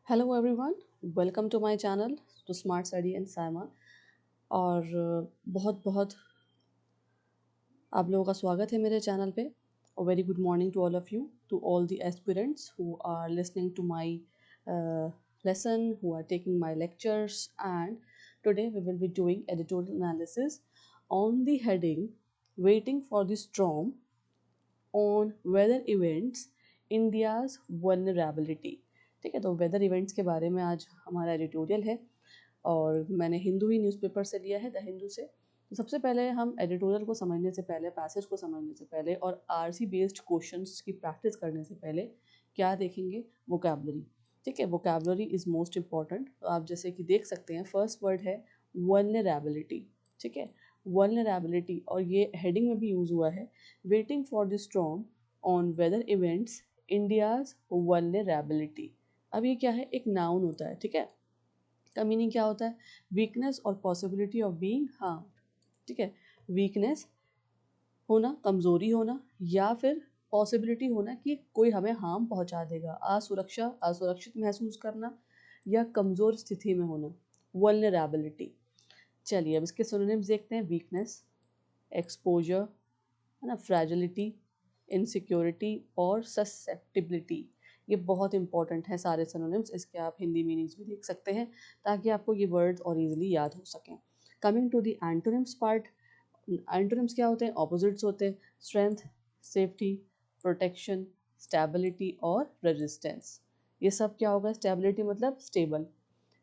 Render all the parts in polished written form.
Hello everyone, welcome to my channel to smart study and Saima. और बहुत बहुत आप लोगों का स्वागत है मेरे चैनल पे। और very good morning to all of you, to all the aspirants who are listening to my lesson, who are taking my lectures. And today we will be doing editorial analysis on the heading waiting for the storm on weather events India's vulnerability। ठीक है, तो weather events के बारे में आज हमारा editorial है और मैंने हिंदू ही न्यूज़पेपर से लिया है, द हिंदू से। तो सबसे पहले हम एडिटोरियल को समझने से पहले, पैसेज को समझने से पहले और आरसी बेस्ड क्वेश्चंस की प्रैक्टिस करने से पहले क्या देखेंगे? वोकैबुलरी। ठीक है, वोकैबुलरी इज़ मोस्ट इम्पॉर्टेंट। तो आप जैसे कि देख सकते हैं, फर्स्ट वर्ड है वल्नरेबिलिटी। ठीक है, वल्नरेबिलिटी, और ये हेडिंग में भी यूज़ हुआ है, waiting for the storm on whether events India's vulnerability. अब ये क्या है? एक नाउन होता है। ठीक है, का मीनिंग क्या होता है? वीकनेस और पॉसिबिलिटी ऑफ बीइंग हार्म। ठीक है, वीकनेस होना, कमज़ोरी होना, या फिर पॉसिबिलिटी होना कि कोई हमें हार्म पहुंचा देगा, असुरक्षित महसूस करना या कमज़ोर स्थिति में होना, वल्नरेबिलिटी। चलिए अब इसके सिनोनिम्स देखते हैं। वीकनेस, एक्सपोजर, है ना, फ्रैजिलिटी, इनसिक्योरिटी और ससेप्टिबिलिटी। ये बहुत इंपॉर्टेंट है सारे सिनोनिम्स। इसके आप हिंदी मीनिंग्स भी देख सकते हैं ताकि आपको ये वर्ड्स और इजीली याद हो सकें। Coming to the antonyms part. Antonyms क्या होते हैं? ऑपोजिट्स होते हैं। स्ट्रेंथ, सेफ्टी, प्रोटेक्शन, स्टेबिलिटी और रेजिस्टेंस। ये सब क्या होगा? स्टेबिलिटी मतलब स्टेबल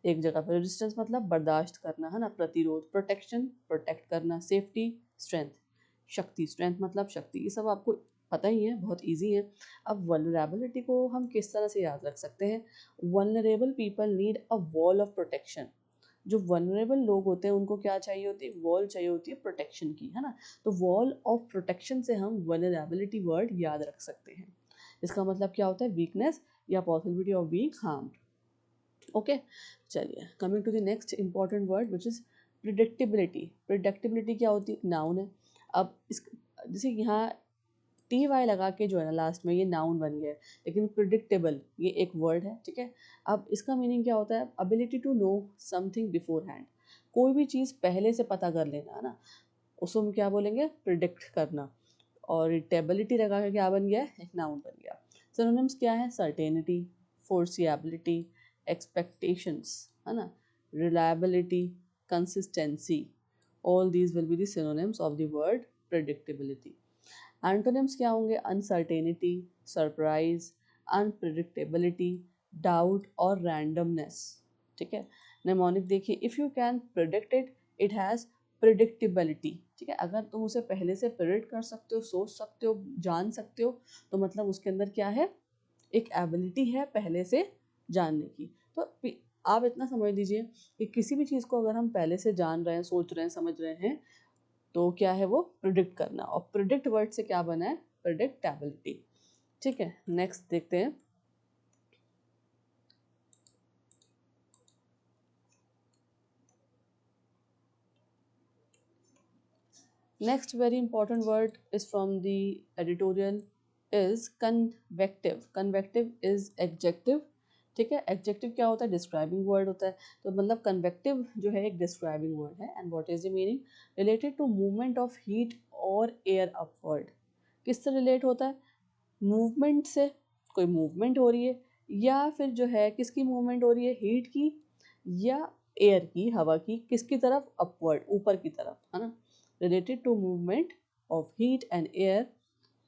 एक जगह पर, रेजिस्टेंस मतलब बर्दाश्त करना, है ना, प्रतिरोध, प्रोटेक्शन प्रोटेक्ट करना, सेफ्टी स्ट्रेंथ, शक्ति, स्ट्रेंथ मतलब शक्ति। ये सब आपको पता ही है, बहुत इजी है। अब वल्नरेबिलिटी को हम किस तरह से याद रख सकते हैं? Vulnerable people need a wall of protection. जो वल्नरेबल लोग होते हैं उनको क्या चाहिए होती है? वॉल चाहिए होती है प्रोटेक्शन की, है ना। तो वॉल ऑफ प्रोटेक्शन से हम वल्नरेबिलिटी वर्ड याद रख सकते हैं। इसका मतलब क्या होता है? वीकनेस या possibility of being harmed. Okay, चलिए coming to the next important word which is predictability. Predictability क्या होती है? नाउन है। अब इस जैसे यहाँ टी वाई लगा के जो है ना लास्ट में, ये नाउन बन गया है, लेकिन प्रिडिक्टेबल ये एक वर्ड है। ठीक है, अब इसका मीनिंग क्या होता है? Ability to know something beforehand. कोई भी चीज़ पहले से पता कर लेना, है ना, उसको हम क्या बोलेंगे? प्रिडिक्ट करना। और टेबिलिटी लगा के क्या बन गया? एक नाउन बन गया। सिनोनिम्स क्या है? सर्टेनिटी, फोर्सिएबिलिटी, एक्सपेक्टेशंस, है ना, reliability, consistency. All these will be the synonyms of the word predictability. Antonyms क्या होंगे? अनसर्टेनिटी, सरप्राइज, अनप्रिडिक्टेबिलिटी, डाउट और रैंडमनेस। ठीक है, नेमोनिक देखिए, if you can predict it, it has predictability. ठीक है, अगर तुम उसे पहले से प्रिडिक्ट कर सकते हो, सोच सकते हो, जान सकते हो, तो मतलब उसके अंदर क्या है? एक एबिलिटी है पहले से जानने की। तो आप इतना समझ लीजिए कि किसी भी चीज़ को अगर हम पहले से जान रहे हैं, सोच रहे हैं, समझ रहे हैं, तो क्या है वो? प्रिडिक्ट करना। और प्रिडिक्ट वर्ड से क्या बना है? प्रिडिक्टेबिलिटी। ठीक है, नेक्स्ट देखते हैं। Next very important word is from the editorial is convective. Convective is adjective. ठीक है, एडजेक्टिव क्या होता है? डिस्क्राइबिंग वर्ड होता है। तो मतलब कन्वेक्टिव जो है एक डिस्क्राइबिंग वर्ड है। And what is the meaning? Related to movement of heat और एयर अपवर्ड। किससे रिलेट होता है? मूवमेंट से, कोई मूवमेंट हो रही है, या फिर जो है किसकी मूवमेंट हो रही है? हीट की या एयर की, हवा की, किसकी तरफ? अपवर्ड, ऊपर की तरफ, है ना। Related to movement of heat and air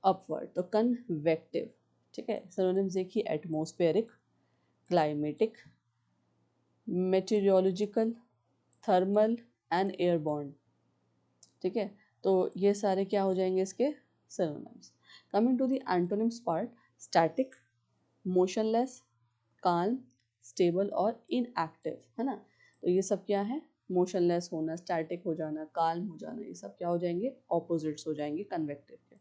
upward, तो कन्वेक्टिव। ठीक है, सिनोनिम्स देखिए, atmospheric, climatic, meteorological, thermal and airborne. ठीक है, तो ये सारे क्या हो जाएंगे इसके synonyms. Coming to the antonyms part. Static, motionless, calm, stable और इनएक्टिव, है ना। तो ये सब क्या है? मोशनलेस होना, स्टैटिक हो जाना, काल्म हो जाना, ये सब क्या हो जाएंगे? ऑपोजिट्स हो जाएंगे कन्वेक्टिव के।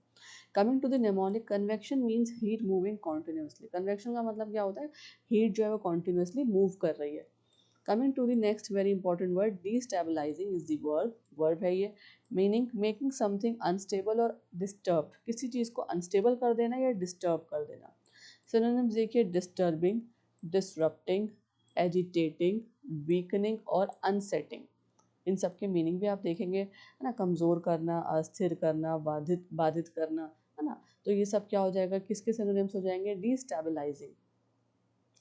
Coming to the mnemonic, convection means heat moving continuously. Convection का मतलब क्या होता है? हीट जो है वो कॉन्टिन्यूसली मूव कर रही है। Coming to the next very important word, destabilizing is the verb. Verb है ये। मीनिंग मेकिंग समथिंग अनस्टेबल और डिस्टर्ब। किसी चीज़ को अनस्टेबल कर देना या डिस्टर्ब कर देना। सिनोनिम्स देखिए, डिस्टर्बिंग, डिसरप्टिंग, एजिटेटिंग, वीकनिंग और अनसेटिंग। इन सब के मीनिंग भी आप देखेंगे, है ना। कमज़ोर करना, अस्थिर करना, बाधित बाधित करना, है ना। तो ये सब क्या हो जाएगा, किसके सिनोनिम्स हो जाएंगे, डिस्टेबलाइजिंग,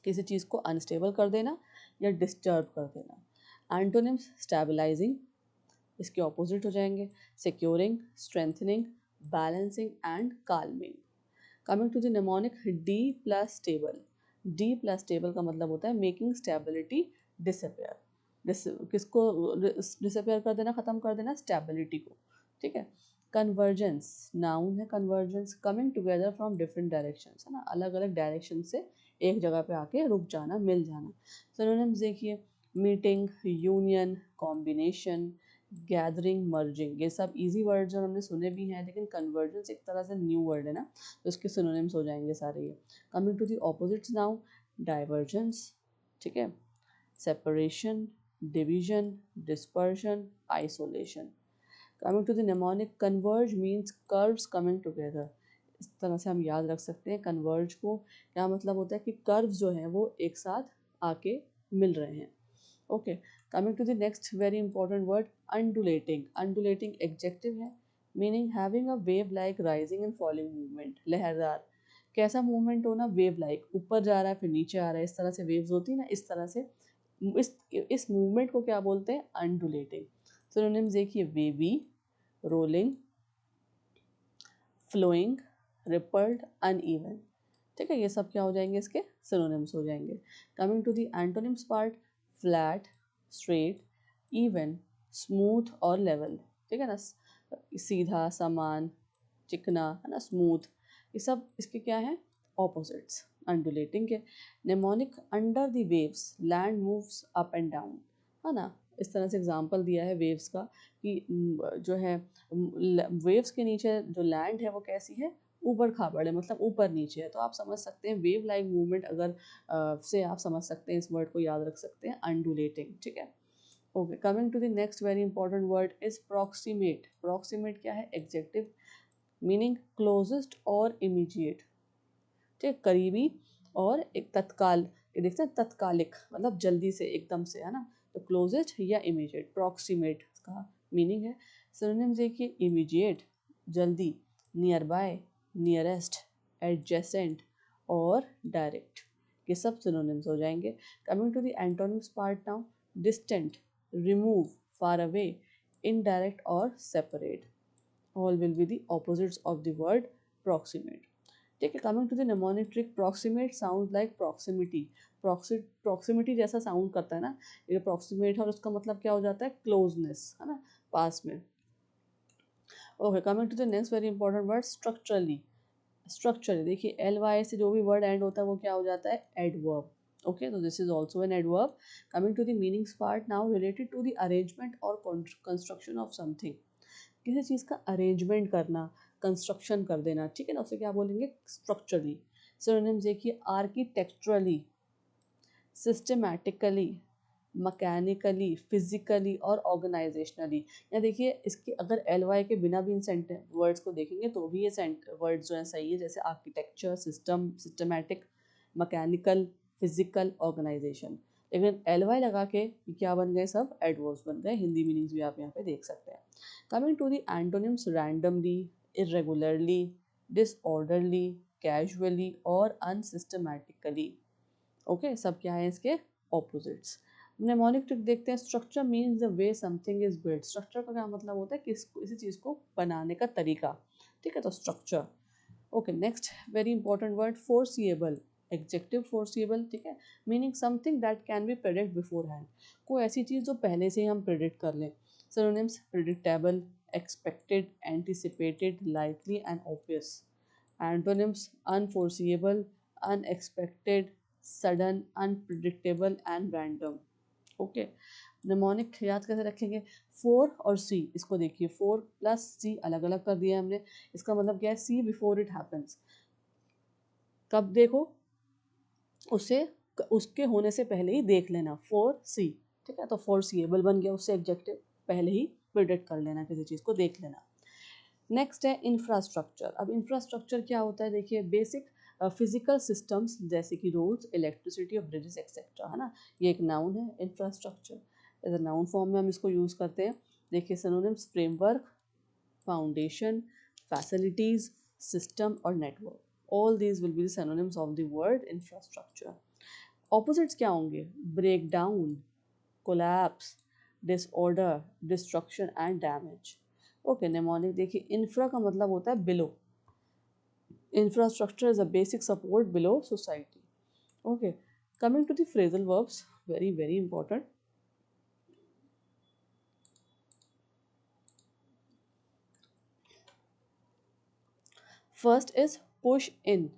किसी चीज़ को अनस्टेबल कर देना या डिस्टर्ब कर देना। एंटोनिम्स स्टेबलाइजिंग, इसके ऑपोजिट हो जाएंगे securing, strengthening, balancing and calming. Coming to the mnemonic D plus stable. D plus stable का मतलब होता है मेकिंग स्टेबिलिटी डिसअपेयर। किसको डिसअपेयर कर देना, ख़त्म कर देना, स्टेबिलिटी को, ठीक है। कन्वर्जेंस, नाउन है convergence, coming together from different directions, है ना, अलग अलग डायरेक्शन से एक जगह पे आके रुक जाना, मिल जाना। सिनोनिम्स देखिए, meeting, union, combination, gathering, merging. ये सब इजी वर्ड्स और हमने सुने भी हैं, लेकिन कन्वर्जेंस एक तरह से न्यू वर्ड है ना, तो इसके सिनोनिम्स हो जाएंगे सारे ये। Coming to the opposites now, divergence, ठीक है, separation, division, dispersion, isolation. Coming to the mnemonic, converge means curves coming together. इस तरह से हम याद रख सकते हैं कन्वर्ज को, क्या मतलब होता है कि कर्व्स जो हैं वो एक साथ आके मिल रहे हैं। Okay, coming to the next very important word, undulating. Undulating adjective है, meaning having a wave like rising and falling movement. लहरदार, कैसा मूवमेंट होना, वेव लाइक, ऊपर जा रहा है फिर नीचे आ रहा है, इस तरह से वेव्स होती है ना, इस तरह से इस मूवमेंट को क्या बोलते हैं, अंडुलेटिंग। सिनोनिम्स देखिए, wavy, rolling, flowing, rippled, uneven, ठीक है। ये सब क्या हो जाएंगे, इसके सिनोनिम्स हो जाएंगे। Coming to the antonyms part, flat, straight, even, smooth और लेवल, ठीक है ना। सीधा, समान, चिकना, है ना, स्मूथ, ये सब इसके क्या है, ऑपोजिट्स अंडुलेटिंग के। Mnemonic, under the waves land moves up and down, है ना। इस तरह से एग्जांपल दिया है वेव्स का कि जो है वेव्स के नीचे जो लैंड है वो कैसी है, ऊबड़ खाबड़ है, मतलब ऊपर नीचे है। तो आप समझ सकते हैं वेव लाइक मूवमेंट, अगर से आप समझ सकते हैं, इस वर्ड को याद रख सकते हैं, अंडुलेटिंग, ठीक है। Okay, coming to the next very important word is proximate. Proximate क्या है, एग्जेक्टिव, मीनिंग क्लोजेस्ट और इमीडिएट, ठीक, करीबी और एक तत्काल, ये देखते हैं तत्कालिक, मतलब जल्दी से, एकदम से, है ना। तो क्लोजेस्ट या इमीडिएट, प्रॉक्सिमेट का मीनिंग है। सिनोनिम्स देखिए, इमीडिएट, जल्दी, नियर बाय, नियरेस्ट, एडजेसेंट और डायरेक्ट, ये सब सिनोनिम्स हो जाएंगे। Coming to the antonyms part now, distant, remove, far away, indirect और separate, all will be the opposites of the word proximate, ठीक है। Coming to the mnemonic trick, proximate sound like proximity. Proximity जैसा sound करता है ना, ये proximate है, और उसका मतलब क्या हो जाता है, क्लोजनेस, है ना, पास में। Okay, coming to the next very important word, structurally. Structurally देखिए, एल वाई से जो भी वर्ड एंड होता है वो क्या हो जाता है, एडवर्ब। ओके, तो this is also an adverb. Coming to the meanings part now, related to the arrangement और कंस्ट्रक्शन ऑफ समथिंग। किसी चीज़ का अरेंजमेंट करना, कंस्ट्रक्शन कर देना, ठीक है ना, उसे क्या बोलेंगे, स्ट्रक्चरली। सिनोनिम्स देखिए, आर्किटेक्चरली, सिस्टमैटिकली, मैकेनिकली, फिजिकली और ऑर्गेनाइजेशनली। या देखिए, इसके अगर एल वाई के बिना भी इन सेंटेंस वर्ड्स को देखेंगे तो भी ये वर्ड्स जो हैं सही है, जैसे architecture, system, systematic, mechanical, physical, organization. लेकिन एल वाई लगा के क्या बन गए, सब एडवर्ब्स बन गए। हिंदी मीनिंग्स भी आप यहाँ पे देख सकते हैं। Coming to the antonyms, randomly, irregularly, disorderly, casually और अनसिस्टमैटिकली। ओके, सब क्या है, इसके ऑपोजिट्स। निमोनिक ट्रिक देखते हैं, structure means the way something is built. Structure का क्या मतलब होता है, किसी चीज़ को बनाने का तरीका, ठीक है, तो structure. Okay, next very important word, foreseeable, executive, foreseeable, ठीक है, meaning something that can be predict before hand. कोई ऐसी चीज़ जो पहले से ही हम प्रेडिक्ट कर लें। Synonyms, predictable, expected, anticipated, likely and obvious. Antonyms, unforeseeable, unexpected, sudden, unpredictable and random. Okay, mnemonic याद कैसे रखेंगे, फोर और सी, इसको देखिए, फोर प्लस सी अलग अलग कर दिया हमने। इसका मतलब क्या है, सी बिफोर इट हैपन्स, कब देखो उसे, उसके होने से पहले ही देख लेना, फोर सी, ठीक है। तो फोर्सिएबल बन गया, उससे एग्जेक्टिव, पहले ही प्रिडिक्ट कर लेना, किसी चीज़ को देख लेना। नेक्स्ट है इंफ्रास्ट्रक्चर। अब इंफ्रास्ट्रक्चर क्या होता है, देखिए, बेसिक फिजिकल सिस्टम्स जैसे कि रोड्स, इलेक्ट्रिसिटी और ब्रिजेस एक्सेट्रा, है ना, ये एक नाउन है। Infrastructure as a noun form में हम इसको यूज़ करते हैं। देखिए synonyms, framework, foundation, facilities, system और network, all these will be the synonyms of the word infrastructure. Opposites क्या होंगे? Break down, collapse, disorder, destruction and damage. Okay mnemonic, देखिए इंफ्रा का मतलब होता है below, infrastructure is a basic support below society. Okay, coming to the phrasal verbs, very important. First is push in.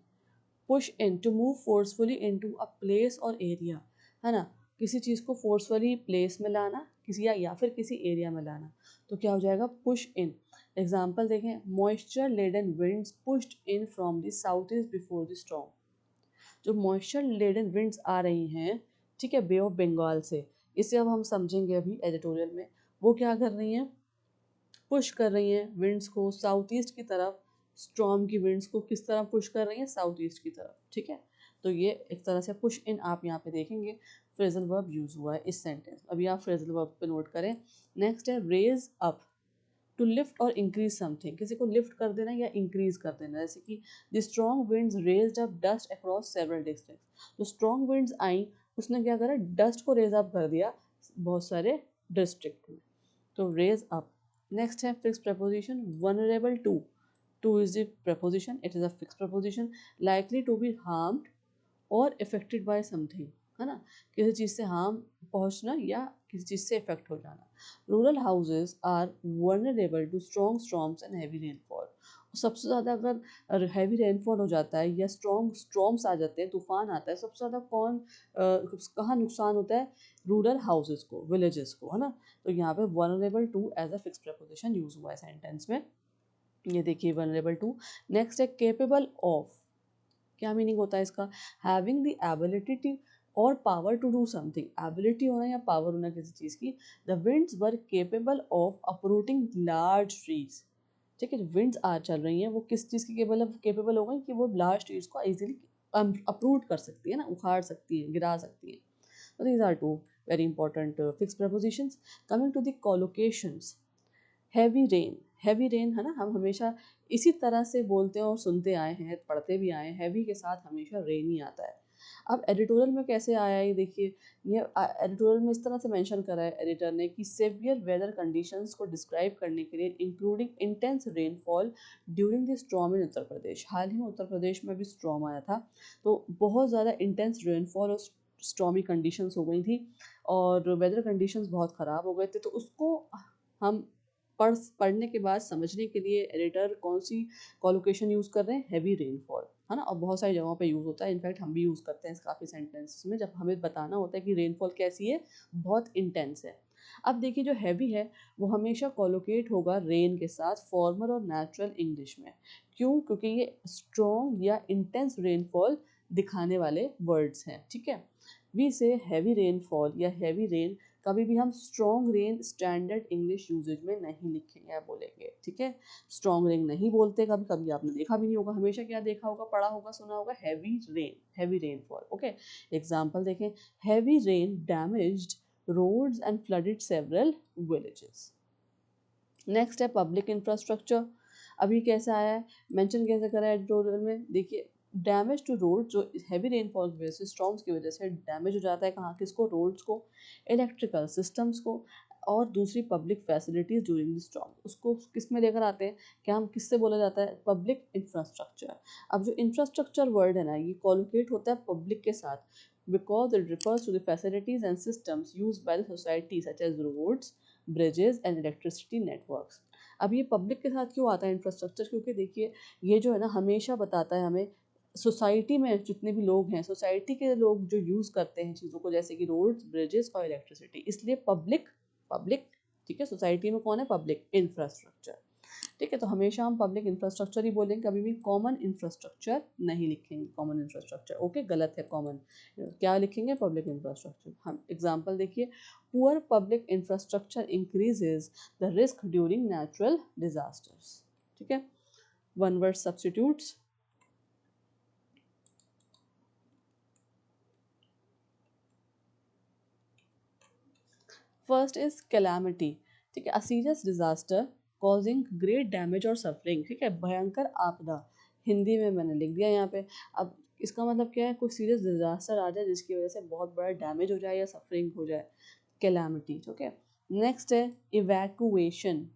Push in, to move forcefully into a place or area, है ना, किसी चीज को forcefully place में लाना, किसी या फिर किसी एरिया में लाना, तो क्या हो जाएगा? Push in. एग्जाम्पल देखें, moisture laden winds pushed in from the south east before the storm. जो मॉइस्चर लेडन विंड्स आ रही हैं, ठीक है, बे ऑफ बंगाल से, इसे अब हम समझेंगे अभी एडिटोरियल में। वो क्या कर रही हैं? पुश कर रही हैं विंड्स को साउथ ईस्ट की तरफ। स्टॉर्म की विंड्स को किस तरह पुश कर रही हैं? साउथ ईस्ट की तरफ, ठीक है। तो ये एक तरह से पुश इन आप यहाँ पे देखेंगे फ्रेजल वर्ब यूज हुआ है इस सेंटेंस। अभी आप फ्रेजल वर्ब पे नोट करें। नेक्स्ट है रेज अप, टू लिफ्ट और इंक्रीज समथिंग, किसी को लिफ्ट कर देना या इंक्रीज कर देना, जैसे कि the strong winds raised up dust across several districts. जो स्ट्रॉन्ग विंड्स आई उसने क्या करा? डस्ट को रेज अप कर दिया बहुत सारे डिस्ट्रिक्ट में, तो रेज अप। नेक्स्ट है fix preposition, vulnerable to is the preposition, it is a fix preposition, likely to be harmed और इफेक्टेड बाय समथिंग, है ना, किसी चीज़ से हार्म पहुंचना या किसी चीज़ से इफेक्ट हो जाना। Rural houses are vulnerable to strong storms and heavy rainfall. सबसे ज़्यादा अगर हैवी रेनफॉल हो जाता है या स्ट्रॉन्ग स्टॉर्म्स आ जाते हैं, तूफान आता है, सबसे ज़्यादा कहाँ नुकसान होता है? रूरल हाउसेज को, विलेजेस को, है ना। तो यहाँ पे vulnerable to as a fix preposition use हुआ है सेंटेंस में। ये देखिए वनरेबल टू। नेक्स्ट है केपेबल ऑफ, क्या मीनिंग होता है इसका? हैविंग द एबिलिटी और power to do something, ability होना या पावर होना किसी चीज़ की। The winds were capable of uprooting large trees, ठीक है, विंड्स आ चल रही हैं, वो किस चीज़ की केपेबल हो गई कि वो लार्ज ट्रीज को इजीली अपरूट कर सकती है ना, उखाड़ सकती है, गिरा सकती है। तो these are two very important fix prepositions. Coming to the collocations, heavy rain, heavy rain, है ना, हम हमेशा इसी तरह से बोलते हैं और सुनते आए हैं, पढ़ते भी आए हैं, हैवी के साथ हमेशा रेन ही आता है। अब एडिटोरियल में कैसे आया है, ये देखिए, ये एडिटोरियल में इस तरह से मेंशन करा है एडिटर ने कि सेवियर वेदर कंडीशंस को डिस्क्राइब करने के लिए including intense rainfall during the storm in Uttar Pradesh. हाल ही में उत्तर प्रदेश में भी स्टॉर्म आया था, तो बहुत ज़्यादा इंटेंस रेनफॉल और स्टॉर्मी कंडीशंस हो गई थी और वेदर कंडीशंस बहुत ख़राब हो गए थे। तो उसको हम पढ़ने के बाद समझने के लिए एडिटर कौन सी कॉलोकेशन यूज़ कर रहे हैं? हैवी रेनफॉल, है ना, और बहुत सारी जगहों पे यूज़ होता है। इनफैक्ट हम भी यूज़ करते हैं काफ़ी सेंटेंसेस में, जब हमें बताना होता है कि रेनफॉल कैसी है, बहुत इंटेंस है। अब देखिए जो हैवी है वो हमेशा कॉलोकेट होगा रेन के साथ फॉर्मल और नेचुरल इंग्लिश में। क्यों? क्योंकि ये स्ट्रॉन्ग या इंटेंस रेनफॉल दिखाने वाले वर्ड्स हैं, ठीक है। वी से हैवी रेनफॉल या हैवी रेन, कभी भी हम strong rain standard English usage में नहीं लिखेंगे या बोलेंगे, ठीक है। स्ट्रॉन्ग रेन नहीं बोलते, कभी कभी आपने देखा भी नहीं होगा, हमेशा क्या देखा होगा, पढ़ा होगा, सुना होगा, heavy rain, heavy rainfall. Okay, example देखें, heavy rain damaged roads and flooded several villages. Next है पब्लिक इंफ्रास्ट्रक्चर। अभी कैसा आया है, मेंशन कैसे करा है एडिटोरियल में, देखिए, डैमेज टू रोड, जो हैवी रेनफॉल की वजह से, स्टॉर्म्स की वजह से डैमेज हो जाता है, कहाँ, किसको? रोड्स को, इलेक्ट्रिकल सिस्टम्स को, और दूसरी public facilities during the storm. उसको किस में लेकर आते हैं? क्या हम किससे बोला जाता है? Public infrastructure. अब जो इंफ्रास्ट्रक्चर वर्ड है ना, ये कॉलोकेट होता है पब्लिक के साथ, because it refers to the facilities and systems used by the society such as roads, bridges and electricity networks। अब ये पब्लिक के साथ क्यों आता है इंफ्रास्ट्रक्चर? क्योंकि देखिए ये जो है ना हमेशा बताता है हमें सोसाइटी में जितने भी लोग हैं, सोसाइटी के लोग जो यूज़ करते हैं चीज़ों को, जैसे कि रोड्स, ब्रिजेस और इलेक्ट्रिसिटी, इसलिए पब्लिक, पब्लिक, ठीक है, सोसाइटी में कौन है? पब्लिक इंफ्रास्ट्रक्चर, ठीक है। तो हमेशा हम पब्लिक इंफ्रास्ट्रक्चर ही बोलेंगे, कभी भी कॉमन इंफ्रास्ट्रक्चर नहीं लिखेंगे। कॉमन इंफ्रास्ट्रक्चर, ओके, गलत है। कॉमन क्या लिखेंगे? Public infrastructure. हम एग्जांपल देखिए, poor public infrastructure increases the risk during natural disasters, ठीक है। One word substitutes, first is calamity, ठीक है, a serious disaster causing great damage और सफरिंग, ठीक है, भयंकर आपदा, हिंदी में मैंने लिख दिया यहाँ पे। अब इसका मतलब क्या है, कोई सीरियस डिजास्टर आ जाए जिसकी वजह से बहुत बड़ा डैमेज हो जाए या सफरिंग हो जाए, कैलामिटी, ओके। नेक्स्ट है evacuation,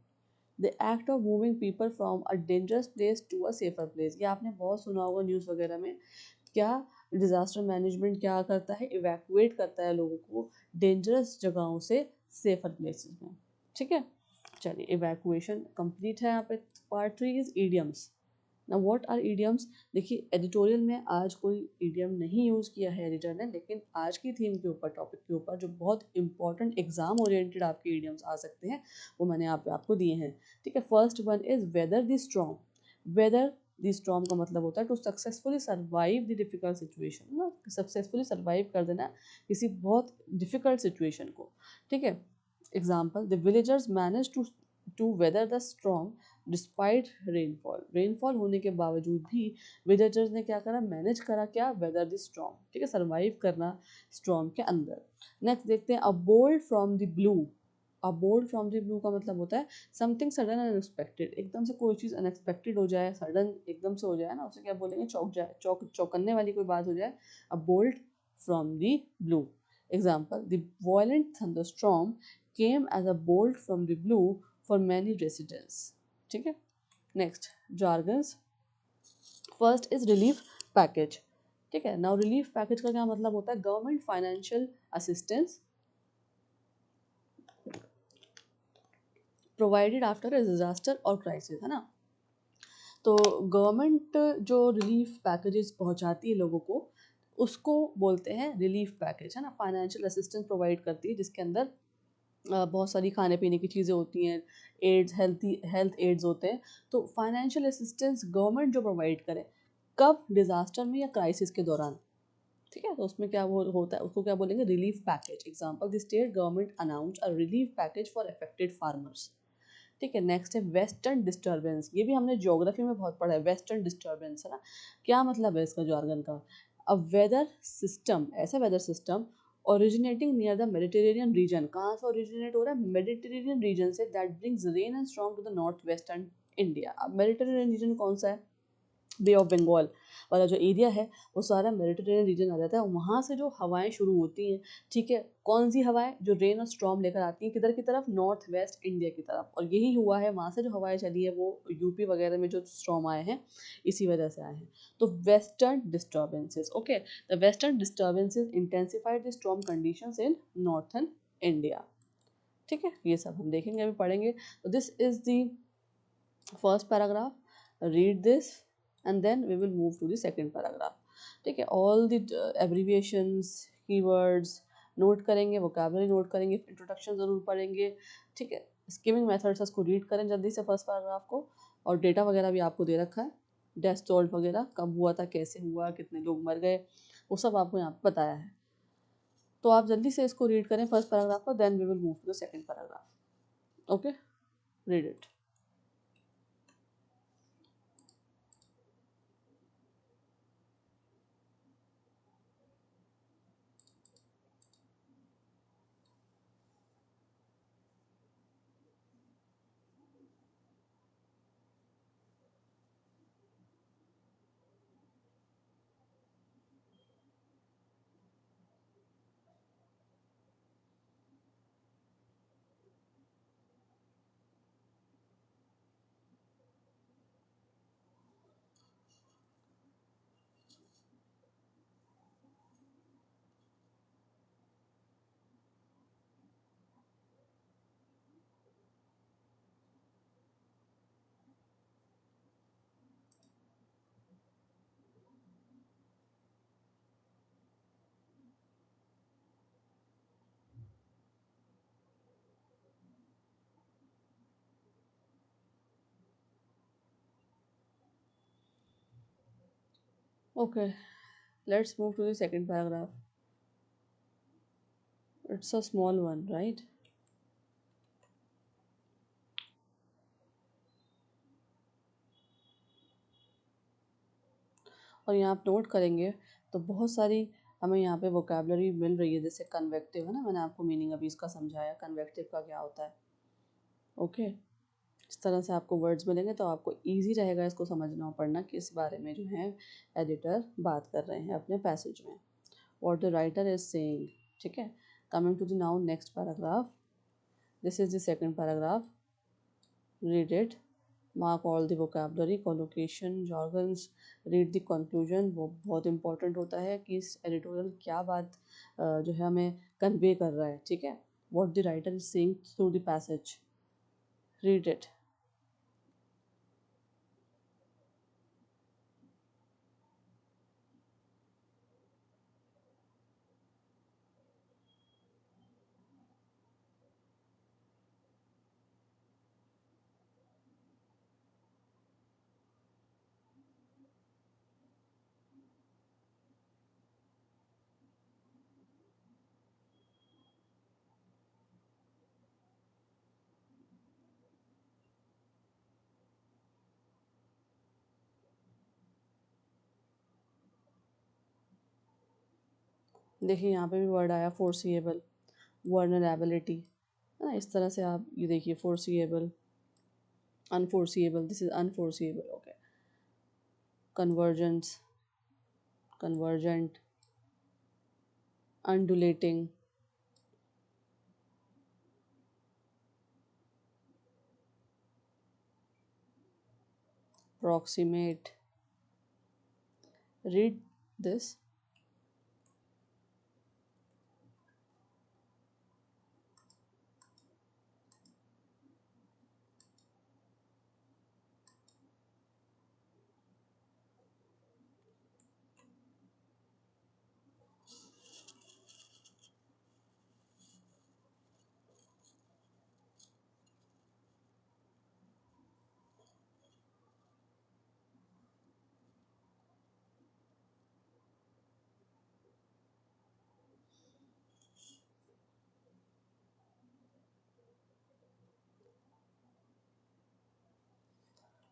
the act of moving people from a dangerous place to a safer place. ये आपने बहुत सुना होगा न्यूज़ वगैरह में। क्या डिजास्टर मैनेजमेंट क्या करता है, इवैक्यूएट करता है लोगों को डेंजरस जगहों से सेफर प्लेसेस में, ठीक है। चलिए इवैक्यूएशन कंप्लीट है यहाँ पे। Part 3 is idioms. ना व्हाट आर ईडियम्स, देखिए एडिटोरियल में आज कोई ईडियम नहीं यूज़ किया है एडिटर ने, लेकिन आज की थीम के ऊपर, टॉपिक के ऊपर जो बहुत इंपॉर्टेंट एग्जाम ओरिएंटेड आपके ईडियम्स आ सकते हैं वो मैंने यहाँ पे आपको दिए हैं, ठीक है। First one is weather the storm. Weather the storm का मतलब होता है to successfully survive the difficult situation, ना सक्सेसफुली सर्वाइव कर देना किसी बहुत डिफिकल्ट सिचुएशन को, ठीक है। Example, the villagers manage to weather the storm despite rainfall. Rainfall होने के बावजूद भी विलेजर्स ने क्या करा, मैनेज करा, क्या, वेदर द स्टॉर्म, ठीक है, सर्वाइव करना स्टॉर्म के अंदर। नेक्स्ट देखते हैं, अ bolt from the blue. A bolt from the blue का मतलब होता है समथिंग सडन एंड अनएक्सपेक्टेड, एकदम से कोई चीज़ अनएक्सपेक्टेड हो जाए, सडन एकदम से हो जाए ना, उसे क्या बोलेंगे, चौंक जाए, चौंकने वाली कोई बात हो जाए, a bolt from the blue. Example, the violent thunderstorm came as a bolt from the blue for many residents, ठीक है। Next jargons, first is relief package, ठीक है। नाउ रिलीफ पैकेज का क्या मतलब होता है, government financial assistance provided after a disaster और क्राइसिस, है ना। तो गवर्नमेंट जो रिलीफ पैकेजेस पहुंचाती है लोगों को उसको बोलते हैं रिलीफ पैकेज, है ना। फाइनेंशियल असिस्टेंस प्रोवाइड करती है जिसके अंदर बहुत सारी खाने पीने की चीज़ें होती हैं, एड्स, हेल्थ एड्स होते हैं। तो फाइनेंशियल असिस्टेंस गवर्नमेंट जो प्रोवाइड करे, कब, डिजास्टर में या क्राइसिस के दौरान, ठीक है। तो उसमें क्या वो होता है, उसको क्या बोलेंगे, relief package. Example, the state government announce a relief package for affected farmers, ठीक है। नेक्स्ट है वेस्टर्न डिस्टर्बेंस, ये भी हमने ज्योग्राफी में बहुत पढ़ा है, वेस्टर्न डिस्टर्बेंस, है ना। क्या मतलब है इसका jargon का, अ वेदर सिस्टम, ऐसा weather system originating near the Mediterranean region, कहाँ से ओरिजिनेट हो रहा है, मेडिटेरेनियन रीजन से, that brings rain and storm to the north western India. अब मेडिटेरेनियन रीजन कौन सा है, बे ऑफ बंगाल वाला जो एरिया है वो सारा मेडिटेरेनियन रीजन आ जाता है, वहाँ से जो हवाएं शुरू होती हैं, ठीक है, कौन सी हवाएं, जो रेन और स्टॉर्म लेकर आती हैं किधर की तरफ, नॉर्थ वेस्ट इंडिया की तरफ। और यही हुआ है, वहाँ से जो हवाएं चली है वो यूपी वगैरह में जो स्टॉर्म आए हैं इसी वजह से आए हैं। तो western disturbances, okay, the western disturbances intensified the storm conditions in northern India, ठीक है। ये सब हम देखेंगे, अभी पढ़ेंगे। तो this is the first paragraph, read this and then we will move to the second paragraph, ठीक है। All the abbreviations, keywords note करेंगे, वोकैबुलरी नोट करेंगे, इंट्रोडक्शन ज़रूर पढ़ेंगे, ठीक है। स्किमिंग मेथड्स इसको रीड करें जल्दी से फर्स्ट पैराग्राफ को, और डेटा वगैरह भी आपको दे रखा है, डेथ टोल वगैरह कब हुआ था, कैसे हुआ, कितने लोग मर गए, वो सब आपको यहाँ पे बताया है। तो आप जल्दी से इसको रीड करें फर्स्ट पैराग्राफ को, then we will move to the second paragraph, okay, read it. Okay, let's move to the second paragraph. It's a small one, right? और यहाँ आप नोट करेंगे तो बहुत सारी हमें यहाँ पे वोकेबलरी मिल रही है, जैसे कन्वेक्टिव है ना, मैंने आपको मीनिंग अभी इसका समझाया कन्वेक्टिव का क्या होता है। ओके, इस तरह से आपको वर्ड्स मिलेंगे तो आपको इजी रहेगा इसको समझना और पढ़ना किस बारे में जो है एडिटर बात कर रहे हैं अपने पैसेज में, what the writer is saying. ठीक है, coming to the now next paragraph, this is the second paragraph, read it, mark all the vocabulary, collocation, jargons, read the conclusion. वो बहुत इंपॉर्टेंट होता है कि इस एडिटोरियल क्या बात जो है हमें कन्वे कर रहा है। ठीक है, what the writer is saying through the passage, read it. देखिए यहाँ पे भी वर्ड आया फोर्सिएबल, वर्नरेबिलिटी, है ना, इस तरह से आप ये देखिए foreseeable, unforeseeable, this is unforeseeable. Okay, convergence, convergent, undulating, proximate, read this।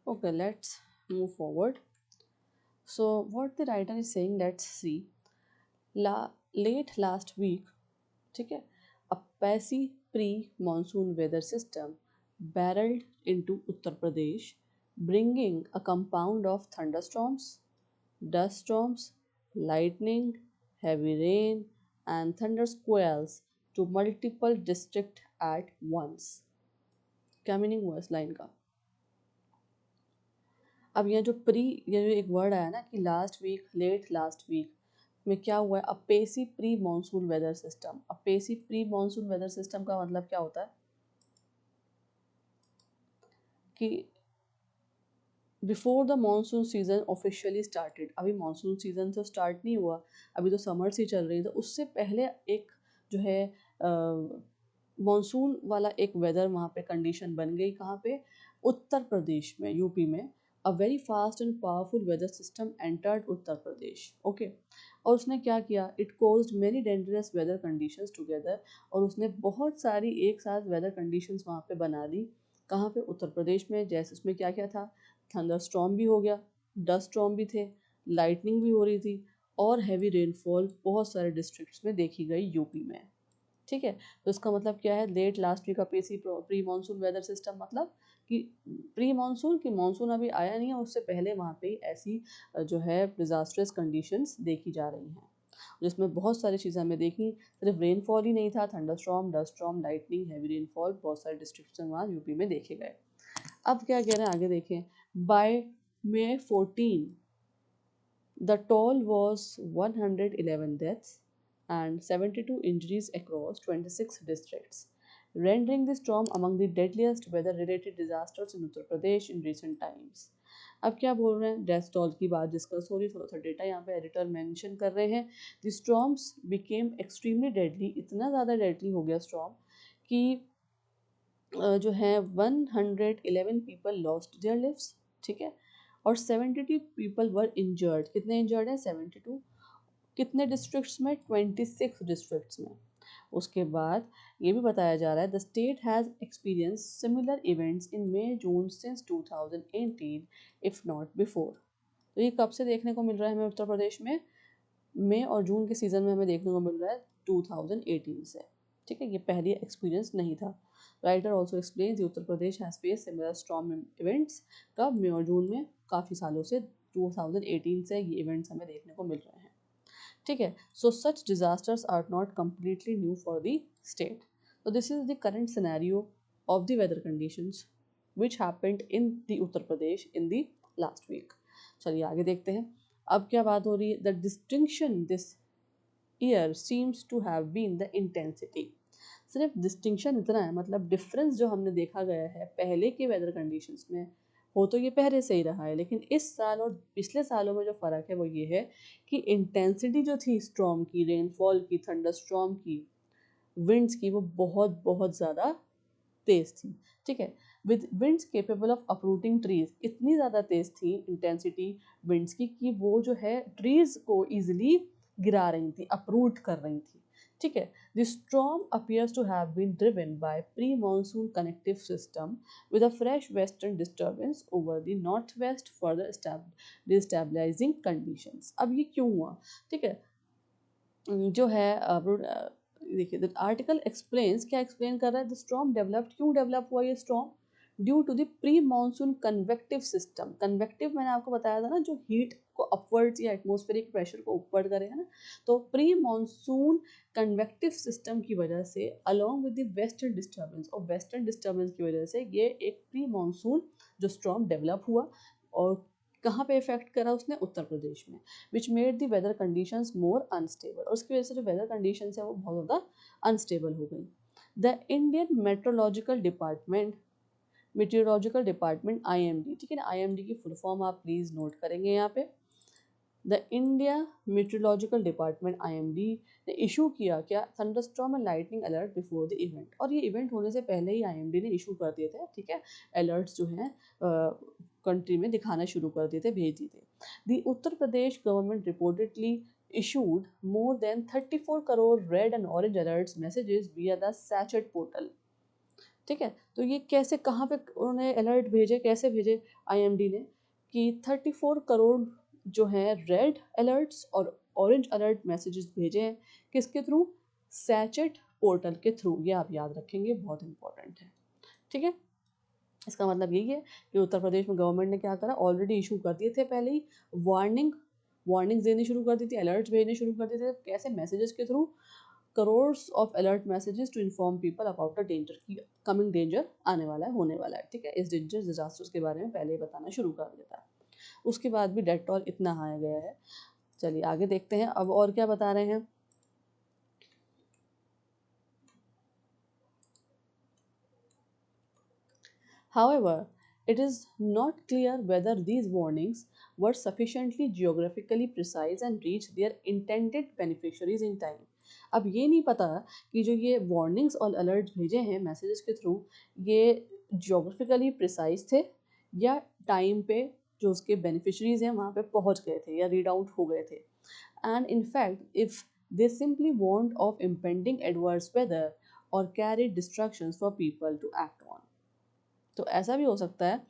Okay, let's move forward. So what the writer is saying, let's see। Late last week, ठीक है, a passy pre-monsoon weather system barreled into Uttar Pradesh, bringing a compound of thunderstorms, dust storms, lightning, heavy rain, and thunder squalls to multiple districts at once। क्या meaning हुआ इस line का? अब ये जो pre, ये जो एक वर्ड आया ना कि last week, late last week में क्या हुआ है, अपेसी प्री मानसून वेदर सिस्टम। अपेसी प्री मानसून वेदर सिस्टम का मतलब क्या होता है कि before the monsoon season officially started, अभी मानसून सीजन तो स्टार्ट नहीं हुआ, अभी तो समर ही चल रही है, तो उससे पहले एक जो है मानसून वाला एक वेदर वहाँ पे कंडीशन बन गई, कहाँ पे, उत्तर प्रदेश में, यूपी में। A very fast and powerful weather system entered Uttar Pradesh. Okay, और उसने क्या किया, it caused many dangerous weather conditions together, और उसने बहुत सारी एक साथ वेदर कंडीशंस वहाँ पे बना दी, कहाँ पे, उत्तर प्रदेश में। जैसे उसमें क्या क्या था, थंडर स्टॉर्म भी हो गया, डस्ट स्टॉर्म भी थे, लाइटनिंग भी हो रही थी, और हैवी रेनफॉल बहुत सारे डिस्ट्रिक्ट्स में देखी गई यूपी में। ठीक है, तो इसका मतलब क्या है, लेट लास्ट वीक का पीसी प्री मानसून वेदर सिस्टम, मतलब कि प्री मानसून की मानसून अभी आया नहीं है, उससे पहले वहाँ पे ऐसी जो है डिजास्ट्रस कंडीशंस देखी जा रही हैं, जिसमें बहुत सारी चीज़ें हमें देखी। सिर्फ रेनफॉल ही नहीं था, thunderstorm, dust storm, lightning, heavy rainfall बहुत सारे डिस्ट्रिक्ट्स में वहाँ यूपी में देखे गए। अब क्या कह रहे हैं आगे देखें, bye May 14 the toll was 111 deaths and 72 injuries across 26 districts, rendering the storm among the deadliest weather-related disasters in Uttar Pradesh in recent times। अब क्या बोल रहे हैं, डेथ टॉल की बात डिस्कस हो रही, थोड़ा सा डेटा यहाँ पे एडिटर मेंशन कर रहे हैं। The storms became extremely deadly, इतना ज़्यादा डेडली हो गया स्टॉर्म कि जो है 111 पीपल लॉस्ट देयर लिव्स। ठीक है, और 72 पीपल वर इंजर्ड, कितने इंजर्ड हैं, 72, कितने डिस्ट्रिक्ट्स में, 26 डिस्ट्रिक्ट्स में। उसके बाद ये भी बताया जा रहा है, the state has experience similar events in May June since 2018 if not before. तो ये कब से देखने को मिल रहा है हमें उत्तर प्रदेश में, मई और जून के सीज़न में हमें देखने को मिल रहा है 2018 से, ठीक है, ये पहली एक्सपीरियंस नहीं था। Writer also explains Uttar Pradesh has face similar storm events, कब, मई और जून में, काफ़ी सालों से 2018 से ये इवेंट्स हमें देखने को मिल रहे हैं, ठीक है। So such disasters are not completely new for the state. तो this is the current scenario of the weather conditions which happened in the Uttar Pradesh in the last week. चलिए आगे देखते हैं। अब क्या बात हो रही है, the distinction this year seems to have been the intensity. सिर्फ डिस्टिंक्शन इतना है, मतलब डिफरेंस जो हमने देखा गया है पहले के वेदर कंडीशंस में, हो तो ये पहले से ही रहा है, लेकिन इस साल और पिछले सालों में जो फ़र्क है वो ये है कि इंटेंसिटी जो थी स्टॉर्म की, रेनफॉल की, थंडर स्टॉर्म की, विंड्स की, वो बहुत बहुत ज़्यादा तेज़ थी, ठीक है। With winds capable of uprooting trees, इतनी ज़्यादा तेज़ थी इंटेंसिटी विंड्स की कि वो जो है ट्रीज को ईजिली गिरा रही थी, अपरूट कर रही थी, ठीक है। The storm appears to have been driven by pre-monsoon connective system with a fresh western disturbance over the northwest, further destabilizing conditions। अब ये क्यों हुआ, ठीक है, जो है देखिए द आर्टिकल एक्सप्लेन्स, क्या एक्सप्लेन कर रहा है, द स्टॉर्म डेवलप्ड, क्यों डेवलप हुआ ये storm, due to the pre monsoon convective system. Convective मैंने आपको बताया था ना, जो हीट को अपवर्ड्स या एटमॉस्फेरिक प्रेशर को upward करे, है ना, तो प्री मानसून कन्वेक्टिव सिस्टम की वजह से along with the western disturbance, और वेस्टर्न डिस्टर्बेंस की वजह से ये एक प्री मानसून जो स्टॉर्म डेवलप हुआ, और कहाँ पे इफेक्ट करा उसने, उत्तर प्रदेश में, which made the weather conditions more unstable, और उसकी वजह से जो वेदर कंडीशंस है वो बहुत ज़्यादा अनस्टेबल हो गई। The Indian meteorological department IMD, ठीक है ना, IMD की फुल फॉर्म आप प्लीज़ नोट करेंगे यहाँ पे। The India meteorological department IMD ने इशू किया क्या, thunderstorm and lightning alert before the event, और ये इवेंट होने से पहले ही IMD ने इशू कर दिए थे, ठीक है, अलर्ट्स जो हैं कंट्री में दिखाना शुरू कर दिए थे, भेज दिए थे। The Uttar Pradesh government reportedly issued more than 34 crore red and orange alerts messages via the sachet portal, ठीक है। तो ये कैसे, कहाँ पे उन्होंने अलर्ट भेजे, कैसे भेजे IMD ने, कि 34 करोड़ जो हैं रेड अलर्ट्स और ऑरेंज अलर्ट मैसेजेस भेजे हैं, किसके थ्रू, सैचेट पोर्टल के थ्रू। ये आप याद रखेंगे, बहुत इंपॉर्टेंट है, ठीक है। इसका मतलब यही है कि उत्तर प्रदेश में गवर्नमेंट ने क्या करा, ऑलरेडी इशू कर दिए थे पहले ही वार्निंग्स देनी शुरू कर दी थी, अलर्ट्स भेजने शुरू कर दिए थे, कैसे, मैसेजेस के through, crores of alert messages to inform people about the danger, की कमिंग डेंजर आने वाला है, होने वाला है, ठीक है। इस डेंजर डिजास्टर्स के बारे में पहले ही बताना शुरू कर दिया था, उसके बाद भी डेथ टोल इतना आया गया है। चलिए आगे देखते हैं अब और क्या बता रहे हैं। However, it is not clear whether these warnings were sufficiently geographically precise and reached their intended beneficiaries in time। अब ये नहीं पता कि जो ये वार्निंग्स और अलर्ट्स भेजे हैं मैसेजेस के थ्रू, ये जियोग्राफिकली प्रिसाइज थे या टाइम पे जो उसके बेनिफिशरीज हैं वहाँ पे पहुँच गए थे या रीड आउट हो गए थे। And in fact, if they simply warned of impending adverse weather or carried distractions for people to act on। तो ऐसा भी हो सकता है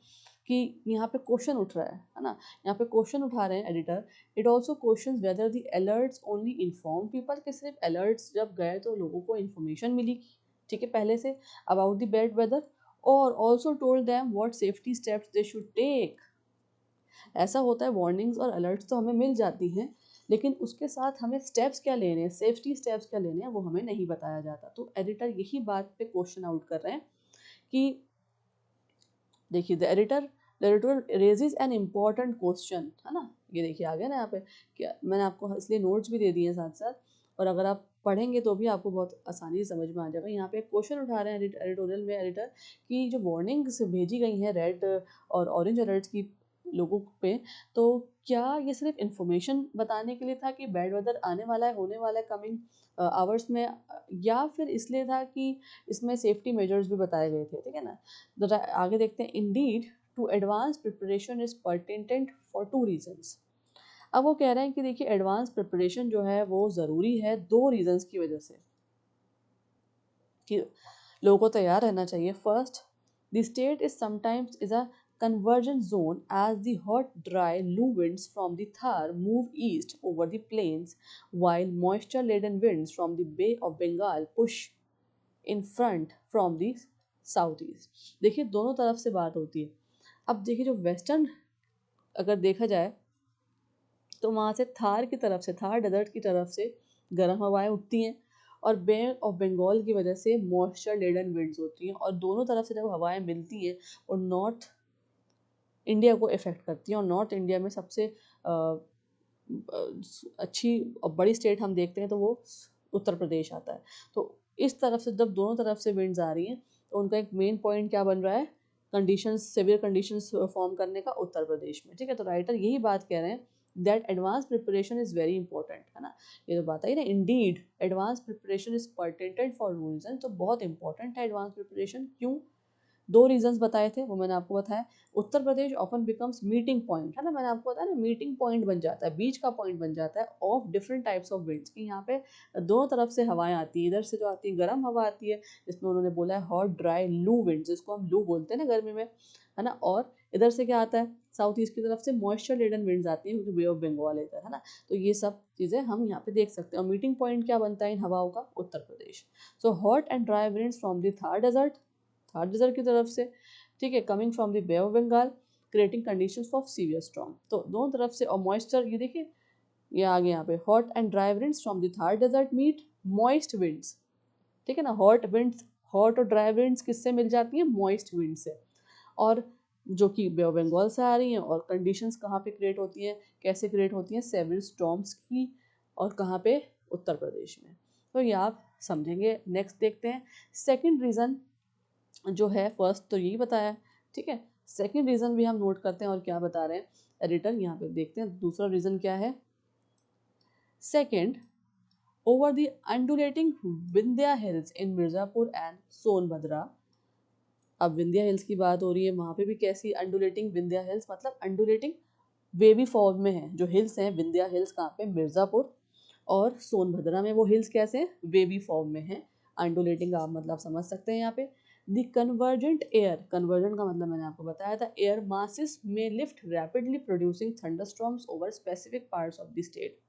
कि यहाँ पे क्वेश्चन उठ रहा है ना, यहाँ पे क्वेश्चन उठा रहे हैं editor, it also question whether the alerts only inform people, कि सिर्फ अलर्ट्स जब गए तो लोगों को इन्फॉर्मेशन मिली, ठीक है, पहले से अबाउट द बैड वेदर, और also told them what safety steps they should take. ऐसा होता है, वार्निंग्स और अलर्ट्स तो हमें मिल जाती हैं, लेकिन उसके साथ हमें स्टेप्स क्या लेने हैं, सेफ्टी स्टेप्स क्या लेने हैं, वो हमें नहीं बताया जाता। तो एडिटर यही बात पे क्वेश्चन आउट कर रहे हैं कि देखिए the editor raises an important question, है ना, ये देखिए आ गया ना यहाँ पे, क्या मैंने आपको इसलिए नोट्स भी दे दिए हैं साथ साथ, और अगर आप पढ़ेंगे तो भी आपको बहुत आसानी से समझ में आ जाएगा। यहाँ पे एक क्वेश्चन उठा रहे हैं एडिटोरियल में एडिटर, कि जो वार्निंग्स भेजी गई हैं रेड और ऑरेंज अलर्ट्स की लोगों पे, तो क्या ये सिर्फ इंफॉर्मेशन बताने के लिए था कि बैड वेदर आने वाला है, होने वाला है कमिंग आवर्स में, या फिर इसलिए था कि इसमें सेफ्टी मेजर्स भी बताए गए थे, ठीक है ना। आगे देखते हैं, indeed to advance preparation is pertinent for two reasons. अब वो कह रहे हैं कि देखिए एडवांस प्रिपरेशन जो है वो ज़रूरी है दो रीजंस की वजह से, कि लोगों को तैयार रहना चाहिए। First, the state is sometimes is a convergence zone as the hot dry low winds from the Thar move east over the plains while moisture laden winds from the Bay of Bengal push in front from the southeast। देखिए दोनों तरफ से बात होती है। अब देखिए जो वेस्टर्न अगर देखा जाए तो वहाँ से थार की तरफ से, थार डेजर्ट की तरफ से गर्म हवाएं उठती हैं और बे ऑफ बंगाल की वजह से मॉइस्चर लेडन विंड्स होती हैं और दोनों तरफ से जब हवाएं मिलती हैं और नॉर्थ इंडिया को इफ़ेक्ट करती हैं और नॉर्थ इंडिया में सबसे अच्छी और बड़ी स्टेट हम देखते हैं तो वो उत्तर प्रदेश आता है। तो इस तरफ से जब दोनों तरफ से विंड्स आ रही हैं तो उनका एक मेन पॉइंट क्या बन रहा है, कंडीशंस, सिवियर कंडीशंस फॉर्म करने का उत्तर प्रदेश में। ठीक है, तो राइटर यही बात कह रहे हैं that advance preparation is very important, है ना। ये तो बात आई ना, indeed advance preparation is portended for reason, तो बहुत इंपॉर्टेंट है एडवांस प्रिपरेशन। क्यों? दो रीजंस बताए थे वो मैंने आपको बताया। Uttar Pradesh often becomes meeting point, है ना, मैंने आपको बताया ना, मीटिंग पॉइंट बन जाता है, बीच का पॉइंट बन जाता है of different types of winds की। यहाँ पे दोनों तरफ से हवाएं आती हैं, इधर से जो आती है गर्म हवा आती है जिसमें उन्होंने बोला है हॉट ड्राई लू विंड, जिसको हम लू बोलते हैं ना गर्मी में, है ना। और इधर से क्या आता है, साउथ ईस्ट की तरफ से मॉइस्चर लेडन विंड्स आती हैं क्योंकि बे ऑफ बंगाल इधर, है ना। तो ये सब चीज़ें हम यहाँ पे देख सकते हैं। और मीटिंग पॉइंट क्या बनता है इन हवाओं का, Uttar Pradesh. So hot and dry winds from the Thar desert, Thar desert की तरफ से, ठीक है, coming from the bay of Bengal creating conditions for severe storm. तो दोनों तरफ से, और मॉइस्चर ये देखिए ये आगे यहाँ पे hot and dry winds from the Thar desert meet moist winds, ठीक है ना। हॉट विंड्स, हॉट और ड्राई विंड्स किससे मिल जाती हैं, मॉइस्ट विंड से, और जो कि बे ऑफ बंगाल से आ रही हैं। और कंडीशंस कहाँ पे क्रिएट होती हैं, कैसे क्रिएट होती हैं, सेवियर स्टॉर्म्स की, और कहाँ पे, उत्तर प्रदेश में। तो ये आप समझेंगे। नेक्स्ट देखते हैं सेकंड रीज़न जो है, फर्स्ट तो यही बताया, ठीक है। सेकंड रीज़न भी हम नोट करते हैं और क्या बता रहे हैं एडिटर, यहाँ पे देखते हैं दूसरा रीज़न क्या है। Second, over the undulating Vindhya hills in Mirzapur and Sonbhadra. अब विंध्या हिल्स की बात हो रही है, वहाँ पे भी कैसी अंडुलेटिंग विंध्या हिल्स, मतलब अंडुलेटिंग वेवी फॉर्म में है जो हिल्स हैं। विंध्या हिल्स कहाँ पे, मिर्ज़ापुर और सोनभद्रा में वो हिल्स कैसे हैं, वेवी फॉर्म में हैं। अंडुलेटिंग आप मतलब समझ सकते हैं यहाँ पे। द कन्वर्जेंट एयर, कन्वर्जेंट का मतलब मैंने आपको बताया था, एयर मासेस में lift rapidly producing thunderstorms over specific parts of the state.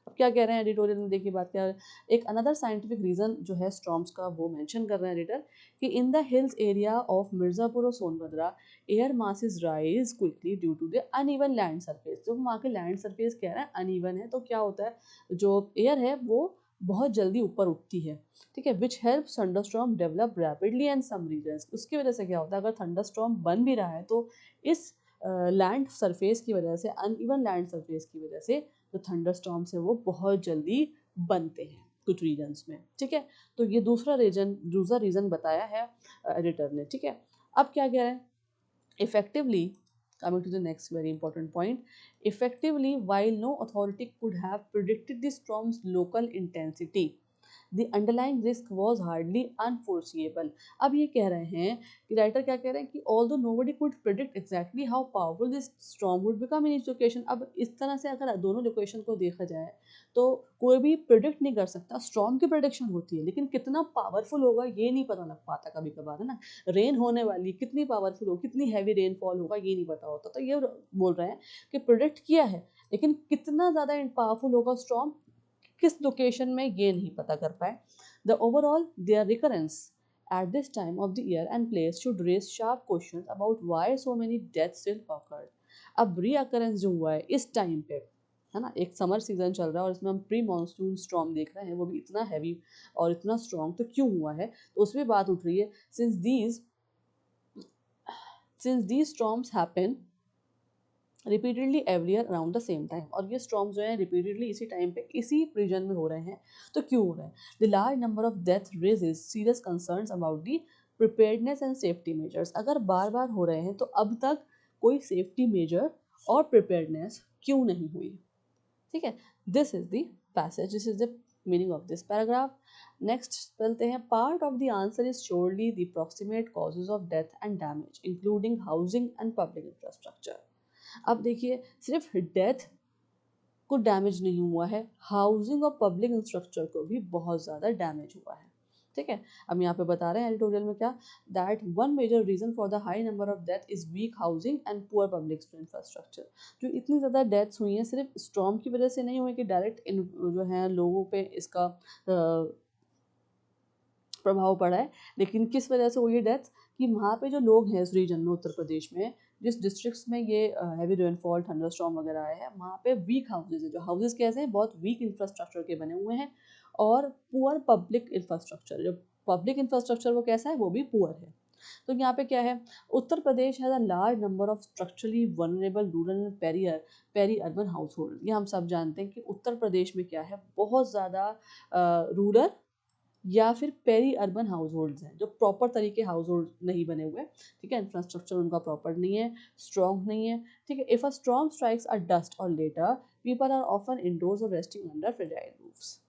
अब क्या कह रहे हैं एडिटोरियल में, देखिए बात क्या है। एक अनदर साइंटिफिक रीजन जो है स्टॉर्म्स का वो मेंशन कर रहे हैं एडिटर कि in the hills area of Mirzapur और Sonbhadra air masses rise quickly due to the uneven land surface. जो वहाँ के लैंड सरफेस कह रहे हैं अनइवन है, तो क्या होता है, जो एयर है वो बहुत जल्दी ऊपर उठती है, ठीक है, which help thunderstorm develop rapidly and some regions. उसकी वजह से क्या होता है, अगर थंडरस्टॉर्म बन भी रहा है तो इस लैंड सरफेस की वजह से, अनइवन लैंड सरफेस की वजह से जो थंडरस्टॉर्म्स है वो बहुत जल्दी बनते हैं कुछ रीजन्स में, ठीक है। तो ये दूसरा रीजन बताया है एडिटर ने, ठीक है। अब क्या कह रहे हैं, effectively, coming to the next very important point, effectively while no authority could have predicted the storm's local intensity, the underlying risk was hardly unforeseeable। अब ये कह रहे हैं कि राइटर क्या कह रहे हैं कि although nobody could predict exactly how powerful this storm would become in each location। अब इस तरह से अगर दोनों लोकेशन को देखा जाए तो कोई भी प्रिडिक्ट नहीं कर सकता। स्टॉर्म की प्रिडिक्शन होती है लेकिन कितना पावरफुल होगा ये नहीं पता लग पाता कभी कभार, है ना। रेन होने वाली कितनी पावरफुल हो, कितनी हैवी रेनफॉल होगा ये नहीं पता होता। तो ये बोल रहे हैं कि प्रिडिक्ट किया है लेकिन कितना ज़्यादा पावरफुल होगा स्टॉर्म किस लोकेशन में ये नहीं पता कर पाए। The overall their recurrence at this time of the year and place should raise sharp questions about why so many deaths still occurred। अब रीअकरेंस जो हुआ है इस टाइम पे, है ना, एक समर सीजन चल रहा है और इसमें हम प्री मानसून स्टॉर्म देख रहे हैं, वो भी इतना हैवी और इतना स्ट्रॉन्ग, तो क्यों हुआ है, तो उसमें बात उठ रही है since these storms happen repeatedly every year around the same time. और ये स्टॉर्म्स जो हैं रिपीटेडली इसी टाइम पे इसी रीजन में हो रहे हैं, तो क्यों हो रहे हैं। The large number of death raises serious concerns about the preparedness and safety measures. अगर बार बार हो रहे हैं तो अब तक कोई सेफ्टी मेजर और प्रिपेयर्डनेस क्यों नहीं हुई, ठीक है। This is the passage, this is the meaning of this paragraph. Next चलते हैं, part of the answer is surely the proximate causes of death and damage including housing and public infrastructure. अब देखिए सिर्फ डेथ को damage नहीं हुआ है, housing और पब्लिक इंफ्रास्ट्रक्चर को भी बहुत ज़्यादा डैमेज हुआ है। ठीक है। अब यहाँ पे बता रहे हैं एडिटोरियल में क्या, that one major reason for the high number of death is weak housing and poor public infrastructure. जो इतनी ज़्यादा डेथ्स हुई हैं सिर्फ स्टॉर्म की वजह से नहीं हुई कि डायरेक्ट इन जो है लोगों पे इसका प्रभाव पड़ा है, लेकिन किस वजह से हुई है डेथ, कि वहाँ पे जो लोग हैं इस रीजन में, उत्तर प्रदेश में जिस डिस्ट्रिक्ट्स में ये हैवी रेनफॉल थंडरस्टॉर्म वगैरह आए हैं, वहाँ पे वीक हाउसेज है। जो हाउसेज कैसे हैं, बहुत वीक इंफ्रास्ट्रक्चर के बने हुए हैं, और पुअर पब्लिक इंफ्रास्ट्रक्चर, जो पब्लिक इंफ्रास्ट्रक्चर वो कैसा है, वो भी पुअर है। तो यहाँ पे क्या है, Uttar Pradesh has a large number of structurally vulnerable rural and peri urban household. ये हम सब जानते हैं कि उत्तर प्रदेश में क्या है, बहुत ज़्यादा रूरल या फिर पेरी अर्बन हाउस होल्ड्स हैं, जो प्रॉपर तरीके हाउस होल्ड नहीं बने हुए, ठीक है, इंफ्रास्ट्रक्चर उनका प्रॉपर नहीं है, स्ट्रॉन्ग नहीं है, ठीक है। If a strong strikes are dust और later, people are often indoors और रेस्टिंग अंडर फ्रेजाइल रूफ्स।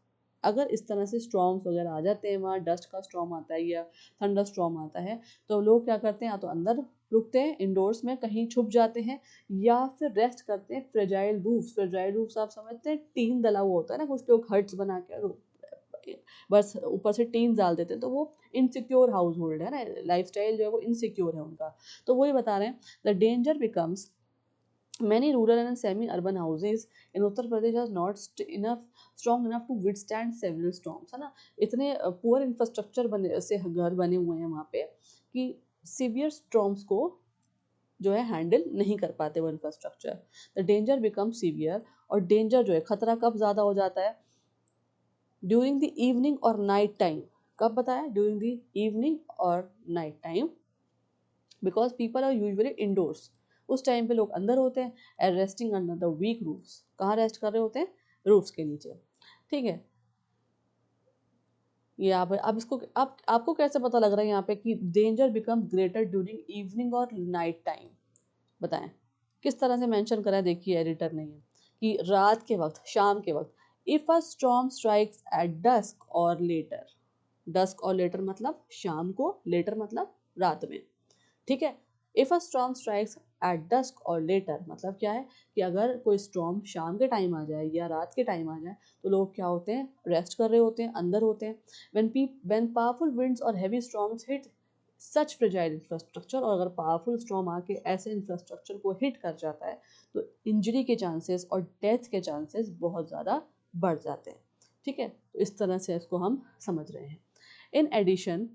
अगर इस तरह से स्ट्रॉम्स वगैरह आ जाते हैं, वहाँ डस्ट का स्ट्रॉम आता है या थंडर स्ट्रॉम आता है, तो लोग क्या करते हैं, या तो अंदर रुकते हैं इंडोर्स में, कहीं छुप जाते हैं, या फिर रेस्ट करते हैं फ्रेजाइल रूफ्स। फ्रेजाइल रूफ्स आप समझते हैं, टीन डला हुआ होता है ना, कुछ लोग हट्स बना के बस ऊपर से टीन डाल देते हैं, तो वो इनसिक्योर हाउस होल्ड है ना, लाइफस्टाइल जो है वो इनसिक्योर है उनका। तो वही बता रहे हैं, the danger becomes many rural and semi-urban houses in Uttar Pradesh are not strong enough to withstand several storms, है ना। इतने पुअर इंफ्रास्ट्रक्चर बने से घर बने हुए हैं वहाँ पे कि सीवियर स्टॉर्म्स को जो है हैंडल नहीं कर पाते वो infrastructure. The danger become severe, और डेंजर जो है, खतरा कब ज़्यादा हो जाता है, ड्यूरिंग द इवनिंग और नाइट टाइम। कब बताया, ड्यूरिंग द इवनिंग और night time, because people are usually indoors. उस टाइम पे लोग अंदर होते हैं, and resting under the weak roofs. कहाँ रेस्ट कर रहे होते हैं, रूफ्स के नीचे, ठीक है। ये आप अब इसको आप आपको कैसे पता लग रहा है यहाँ पे कि danger become greater during evening और नाइट टाइम, बताएं किस तरह से मेंशन करा है, देखिए एडिटर ने ये, कि रात के वक्त, शाम के वक्त, if a storm strikes at dusk और लेटर। डस्क और लेटर मतलब शाम को, लेटर मतलब रात में, ठीक है। If a storm strikes at dusk और लेटर मतलब क्या है, कि अगर कोई स्टॉर्म शाम के टाइम आ जाए या रात के टाइम आ जाए, तो लोग क्या होते हैं, रेस्ट कर रहे होते हैं, अंदर होते हैं। when powerful winds और heavy storms hit सच फ्रेजाइल इंफ्रास्ट्रक्चर, और अगर पावरफुल स्टॉर्म आके ऐसे इंफ्रास्ट्रक्चर को हिट कर जाता है, तो इंजरी के चांसेस और डेथ के चांसेस बहुत ज़्यादा बढ़ जाते हैं, ठीक है। तो इस तरह से इसको हम समझ रहे हैं। इन एडिशन,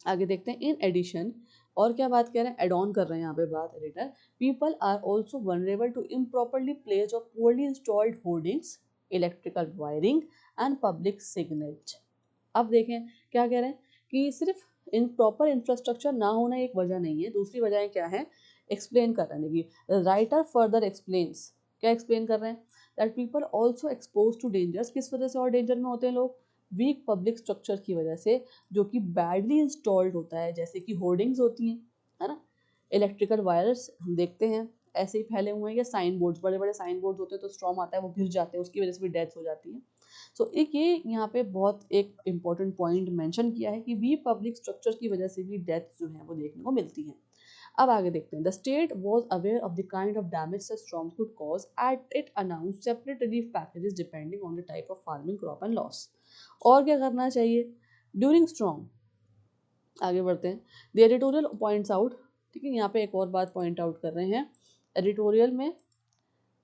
आगे देखते हैं, इन एडिशन, और क्या बात कर रहे हैं, एड ऑन कर रहे हैं यहाँ पे बात editor, people are also vulnerable to improperly place और poorly installed hoardings, electrical wiring and public signals. अब देखें क्या कह रहे हैं, कि सिर्फ इन प्रॉपर इंफ्रास्ट्रक्चर ना होना एक वजह नहीं है, दूसरी वजह क्या है, एक्सप्लेन कर रहे हैं कि राइटर फर्दर एक्सप्लेन्स, क्या एक्सप्लेन कर रहे हैं, that people also expose to dangers. किस वजह से और डेंजर में होते हैं लोग, वीक पब्लिक स्ट्रक्चर की वजह से, जो कि बैडली इंस्टॉल्ड होता है, जैसे कि होर्डिंग्स होती हैं, है ना, इलेक्ट्रिकल वायर्स हम देखते हैं ऐसे ही फैले हुए हैं, या साइन बोर्ड्स, बड़े बड़े साइन बोर्ड्स होते हैं, तो स्ट्रॉम आता है, वो गिर जाते हैं, उसकी वजह से भी डेथ हो जाती है। सो एक ये यहाँ पे बहुत एक इम्पॉर्टेंट पॉइंट मेंशन किया है कि वी पब्लिक स्ट्रक्चर की वजह से भी डेथ जो है वो देखने को मिलती है। अब आगे देखते हैं, the state was aware of the kind of damage such storms could cause at it announce separate relief packages depending on the type of farming crop and loss. और क्या करना चाहिए ड्यूरिंग स्टॉर्म, आगे बढ़ते हैं। द एडिटोरियल पॉइंट्स आउट, ठीक है, यहाँ पे एक और बात पॉइंट आउट कर रहे हैं एडिटोरियल में,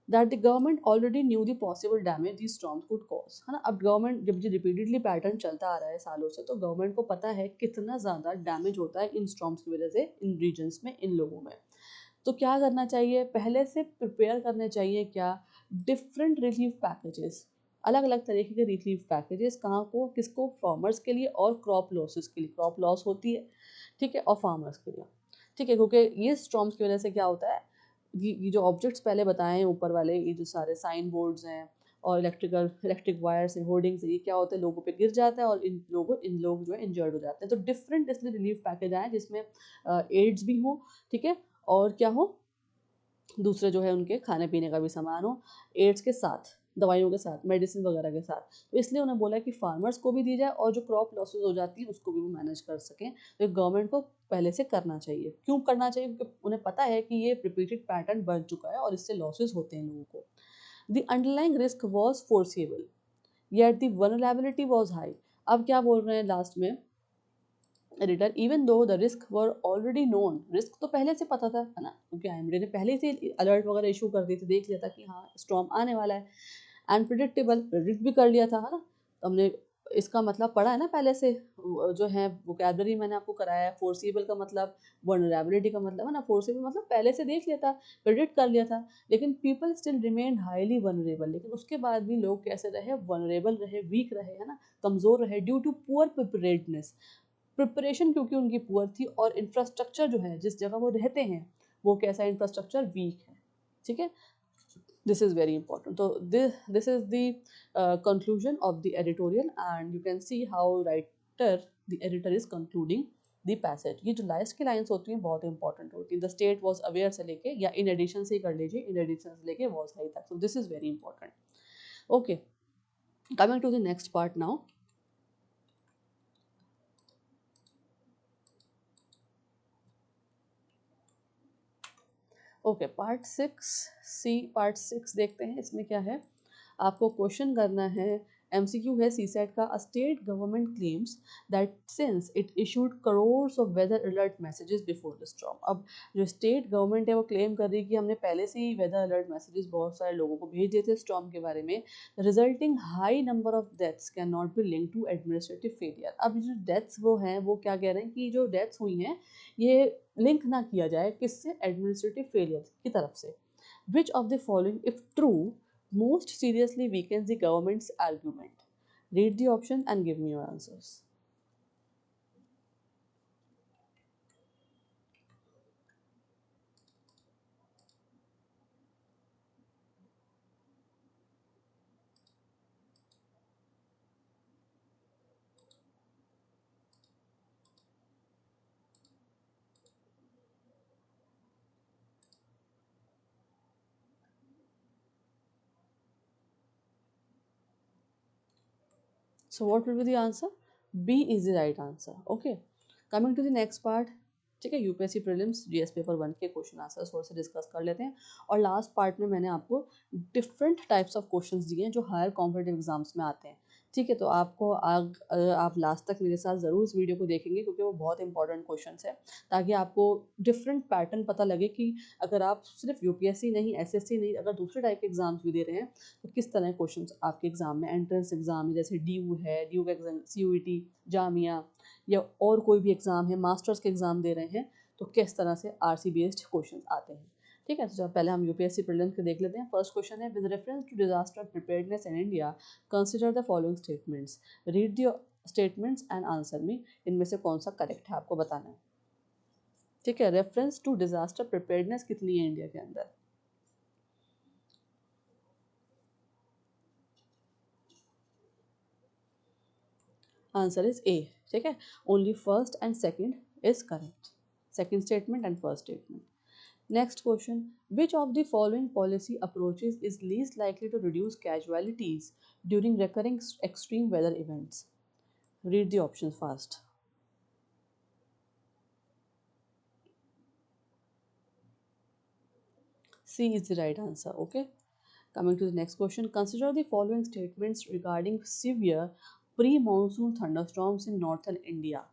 that the government already knew the possible damage these storms could cause, है ना। अब गवर्नमेंट, जब ये रिपीटेडली पैटर्न चलता आ रहा है सालों से, तो गवर्नमेंट को पता है कितना ज़्यादा डैमेज होता है इन स्टॉर्म्स की वजह से इन रीजन्स में, इन लोगों में। तो क्या करना चाहिए, पहले से प्रिपेयर करने चाहिए क्या, डिफरेंट रिलीफ पैकेजेस, अलग अलग तरीके के रिलीफ पैकेजेस, कहाँ को, किसको, फार्मर्स के लिए और क्रॉप लॉसेस के लिए, क्रॉप लॉस होती है, ठीक है, और फार्मर्स के लिए, ठीक है, क्योंकि ये स्टॉर्म्स की वजह से क्या होता है, ये जो ऑब्जेक्ट्स पहले बताए हैं ऊपर वाले, ये जो सारे साइन बोर्ड्स हैं और इलेक्ट्रिक वायर्स हैं, होर्डिंग्स हैं, ये क्या होता है, लोगों पे गिर जाता है, और इन लोग जो है इंजर्ड हो जाते हैं। तो डिफरेंट इसलिए रिलीफ पैकेज आए जिसमें एड्स भी हो, ठीक है, और क्या हो, दूसरे जो है उनके खाने पीने का भी सामान हो, एड्स के साथ, दवाइयों के साथ, मेडिसिन वगैरह के साथ। तो इसलिए उन्हें बोला कि फार्मर्स को भी दी जाए, और जो क्रॉप लॉसेज हो जाती है उसको भी वो मैनेज कर सकें। तो गवर्नमेंट को पहले से करना चाहिए। क्यों करना चाहिए, क्योंकि उन्हें पता है कि ये रिपीटेड पैटर्न बन चुका है और इससे लॉसेज होते हैं लोगों को। The underlying risk was forcible, yet the vulnerability was high। अब क्या बोल रहे हैं लास्ट में editor, even though the risk were already known, risk तो पहले से पता था, है ना, क्योंकि आईएमडी ने पहले से अलर्ट वगैरह इशू कर दी थी, देख लिया था कि हाँ स्टॉर्म आने वाला है, एंड प्रिडिक्टेबल, प्रिडिक्ट भी कर लिया था, है ना। तो हमने इसका मतलब पढ़ा है ना पहले से, जो है वोकैबलरी मैंने आपको कराया है। फोर्सिबल का मतलब, वनरेबिलिटी का मतलब, है ना, फोर्सिबल मतलब पहले से देख लिया था, प्रिडिक्ट कर लिया था। लेकिन people still remain highly vulnerable, लेकिन उसके बाद भी लोग कैसे रहे, वनरेबल रहे, वीक रहे, है ना, कमज़ोर रहे, ड्यू टू पुअर प्रिपरेडनेस, प्रिपरेशन क्योंकि उनकी पुअर थी, और इंफ्रास्ट्रक्चर जो है जिस जगह वो रहते हैं वो कैसा इंफ्रास्ट्रक्चर, वीक है, ठीक है। This is very important. So this is the conclusion of the editorial, and you can see how writer, the editor is concluding the passage. ये जो लास्ट की लाइन्स होती हैं बहुत इंपॉर्टेंट होती हैं। द स्टेट वॉज अवेयर से लेके, या इन एडिशन से ही कर लीजिए, इन एडिशन से लेके वॉज हाई तक। So this is very important. Okay, coming to the next part now. Okay, part 6 C, part 6 देखते हैं। इसमें क्या है, आपको क्वेश्चन करना है, एमसीक्यू है सी सेट का। A state government claims that since it issued crores of weather alert messages before the storm. अब जो स्टेट गवर्नमेंट है वो क्लेम कर रही है कि हमने पहले से ही वेदर अलर्ट मैसेजेस बहुत सारे लोगों को भेज दिए थे स्टॉर्म के बारे में, resulting high number of deaths can not be link to administrative failure. अब जो डेथ्स वो हैं, वो क्या कह रहे हैं कि जो डेथ्स हुई हैं ये लिंक ना किया जाए किससे, एडमिनिस्ट्रेटिव फेलियर की तरफ से। Which of the following if true most seriously weakens the government's argument? Read the option and give me your answers. So what will be the answer? B is the right answer. Okay. Coming to the next part. ठीक है, UPSC prelims GS paper 1 के question answer थोड़ा सा discuss कर लेते हैं। और last part में मैंने आपको डिफरेंट टाइप्स ऑफ क्वेश्चंस दिए हैं जो हायर कॉम्पिटेटिव एग्जाम्स में आते हैं। ठीक है, तो आपको आप लास्ट तक मेरे साथ ज़रूर इस वीडियो को देखेंगे, क्योंकि वो बहुत इंपॉर्टेंट क्वेश्चंस है, ताकि आपको डिफरेंट पैटर्न पता लगे कि अगर आप सिर्फ यूपीएससी नहीं, एसएससी नहीं, अगर दूसरे टाइप के एग्जाम्स भी दे रहे हैं तो किस तरह के क्वेश्चंस आपके एग्जाम में, एंट्रेंस एग्जाम में जैसे ड्यू है, ड्यू का एग्जाम, सीयूईटी, जामिया, या और कोई भी एग्जाम है, मास्टर्स के एग्जाम दे रहे हैं, तो किस तरह से आरसी बेस्ड क्वेश्चन आते हैं। ठीक है, तो जब पहले हम यूपीएससी प्रीलिम्स के देख लेते हैं। फर्स्ट क्वेश्चन है, with reference to disaster preparedness in India consider the following statements, read the statements and answer me, इनमें से कौन सा करेक्ट है आपको बताना है। ठीक है, रेफरेंस टू डिजास्टर प्रिपेयर्डनेस कितनी है इंडिया के अंदर? Answer is a. ठीक है, only first and second is correct, second statement and first statement. Next question, which of the following policy approaches is least likely to reduce casualties during recurring extreme weather events? Read the options fast. C is the right answer. Okay. Coming to the next question, consider the following statements regarding severe pre-monsoon thunderstorms in northern India.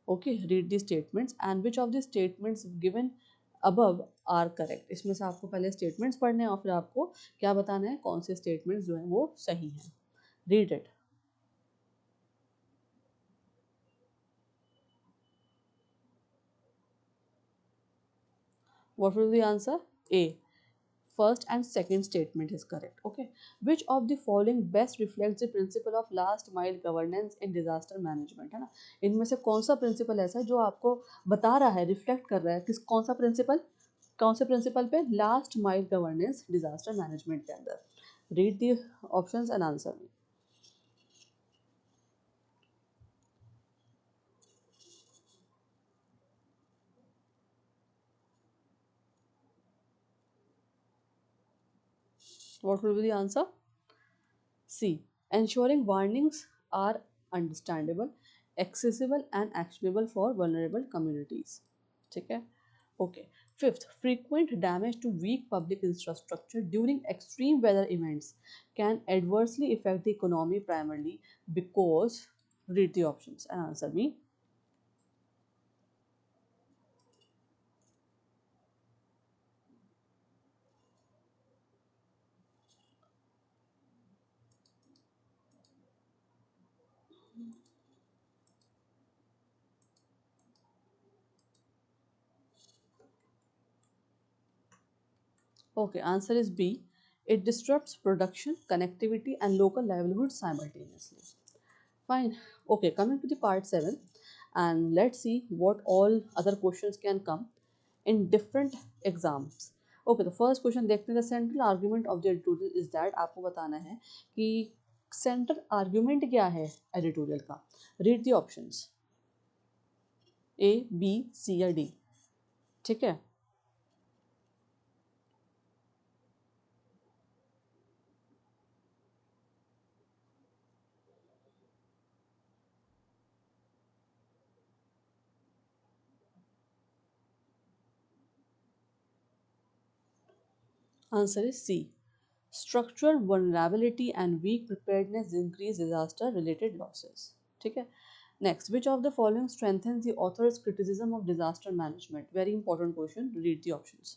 Okay, read the statements and which of the statements given above are correct. इसमें से आपको पहले statements पढ़ने हैं और फिर आपको क्या बताना है, कौन से statements जो हैं वो सही हैं. Read it. What will be the answer? A. First and second statement is correct. Okay. Which of the following best reflects the principle of last mile governance in disaster management? है ना, इनमें से कौन सा प्रिंसिपल ऐसा है जो आपको बता रहा है, रिफ्लेक्ट कर रहा है किस, कौन सा प्रिंसिपल, कौन से प्रिंसिपल पे, last mile governance disaster management के अंदर। Read the options and answer me. What will be the answer? C. Ensuring warnings are understandable, accessible and actionable for vulnerable communities. ठीक है, okay. Fifth, frequent damage to weak public infrastructure during extreme weather events can adversely affect the economy primarily because, read the options and answer me. Okay, answer is B. It disrupts production, connectivity, and local livelihoods simultaneously. Fine. Okay, coming to the part 7, and let's see what all other questions can come in different exams. Okay, the first question देखते हैं. The central argument of the editorial is that आपको बताना है कि central argument क्या है editorial का. Read the options. A, B, C या D. ठीक है. Answer is C. Structural vulnerability and weak preparedness increase disaster related losses. ठीक है. Next, which of the following strengthens the author's criticism of disaster management? Very important question. Read the options.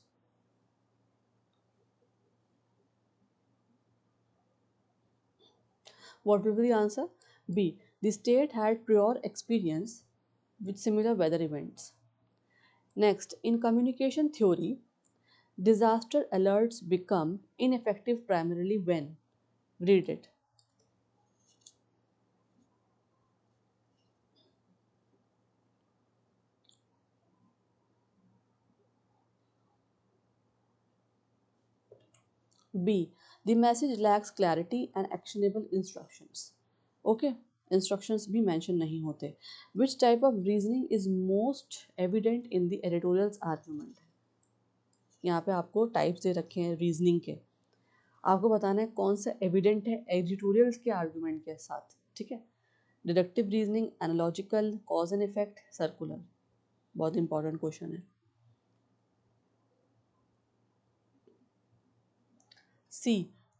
What will be the answer? B. The state had prior experience with similar weather events. Next, in communication theory, disaster alerts become ineffective primarily when. Read it. B. The message lacks clarity and actionable instructions. Okay, instructions भी mention नहीं होते. Which type of reasoning is most evident in the editorial's argument? यहाँ पे आपको types दे रखे हैं reasoning के. आपको बताना है कौन सा एविडेंट है एडिटोरियल्स के आर्गुमेंट के साथ. ठीक है. Deductive reasoning, analogical, cause and effect, circular. बहुत इंपॉर्टेंट क्वेश्चन है. सी,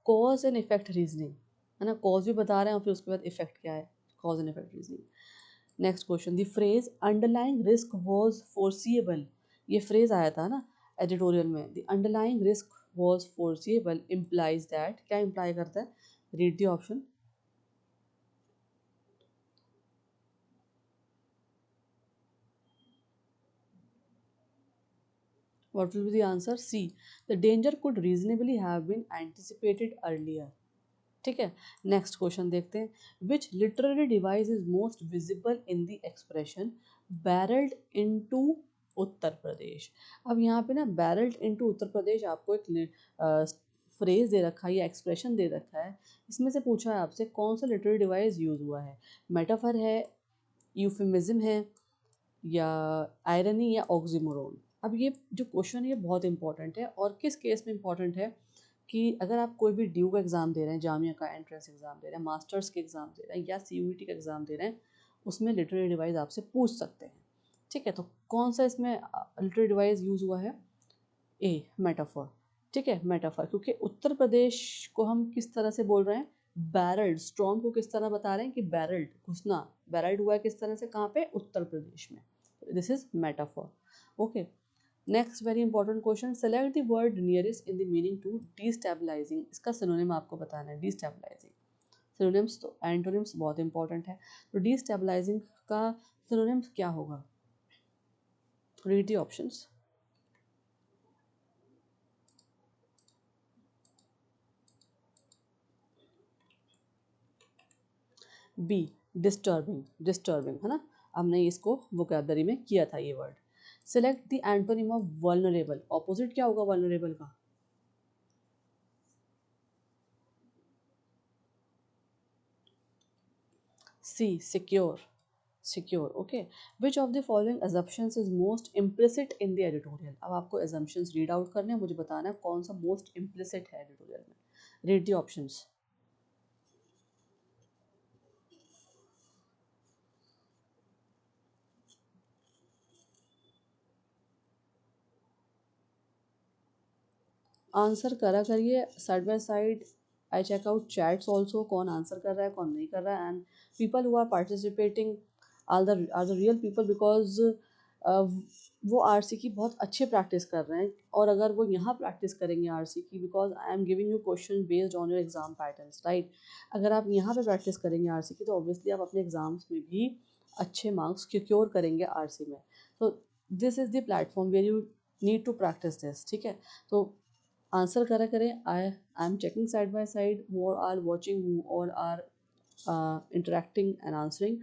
कॉज एंड इफेक्ट रीजनिंग. है ना, कॉज भी बता रहे हैं और फिर उसके बाद इफेक्ट क्या है. Cause and effect reasoning. Next question, the phrase underlying risk was foreseeable. ये फ्रेज आया था ना एडिटोरियल में. The underlying risk was foreseeable implies that. क्या इम्प्लाई करता है? Read the option. What will be the answer? C. The danger could reasonably have been anticipated earlier. ठीक है. नेक्स्ट क्वेश्चन देखते हैं. Which literary device is most visible in the expression barrelled into Uttar Pradesh. अब यहाँ पे ना बैरल्ड इनटू उत्तर प्रदेश आपको एक फ्रेज दे रखा है या एक्सप्रेशन दे रखा है. इसमें से पूछा है आपसे कौन सा लिटरेरी डिवाइस यूज हुआ है. मेटाफर है, यूफेमिज्म है, या आयरनी या ऑक्सीमोरोन. अब ये जो क्वेश्चन है ये बहुत इंपॉर्टेंट है. और किस केस में इंपॉर्टेंट है कि अगर आप कोई भी ड्यू का एग्ज़ाम दे रहे हैं, जामिया का एंट्रेंस एग्ज़ाम दे रहे हैं, मास्टर्स के एग्ज़ाम दे रहे हैं या सीयूईटी का एग्ज़ाम दे रहे हैं, उसमें लिटरेरी डिवाइस आपसे पूछ सकते हैं. ठीक है. तो कौन सा इसमें लिटरेरी डिवाइस यूज़ हुआ है? ए, मेटाफर. ठीक है, मेटाफर. क्योंकि उत्तर प्रदेश को हम किस तरह से बोल रहे हैं? बैरल्ड. स्ट्रॉन्ग को किस तरह बता रहे हैं कि बैरल्ड घुसना. बैरल्ड हुआ है किस तरह से, कहाँ पे? उत्तर प्रदेश में. This is metaphor. Okay. Next very important question, select the word nearest in the meaning to destabilising. इसका सिनोनिम आपको बताना है. डिस्टेबलाइजिंग सिनोनिम्स तो एंटोनिम्स बहुत इंपॉर्टेंट है. तो डिस्टेबलाइजिंग का सिनोनिम्स क्या होगा? Read the options. B, disturbing. Disturbing है ना. हमने इसको वोकैबलरी में किया था ये word. Select the antonym of vulnerable. Opposite क्या होगा वल्नरेबल का? C, secure. Secure. Okay. Which of the following assumptions is most implicit in the editorial. अब आपको assumptions रीड आउट करने हैं, मुझे बताना है कौन सा मोस्ट implicit है एडिटोरियल में. Read the options. आंसर करा करिए side by side. I check out chats also, कौन आंसर कर रहा है कौन नहीं कर रहा है, and people who are participating are the real people, because वो आरसी की बहुत अच्छे प्रैक्टिस कर रहे हैं। और अगर वो यहाँ प्रैक्टिस करेंगे आरसी की, because I am giving you question based on your exam patterns, right. अगर आप यहाँ पे प्रैक्टिस करेंगे आरसी की, तो ऑब्वियसली आप अपने एग्जाम्स में भी अच्छे मार्क्स सिक्योर करेंगे आरसी में। तो this is the platform where you need to practise this, ठीक है। तो आंसर करा करें। I am checking side by side who are watching, who all are interacting and answering,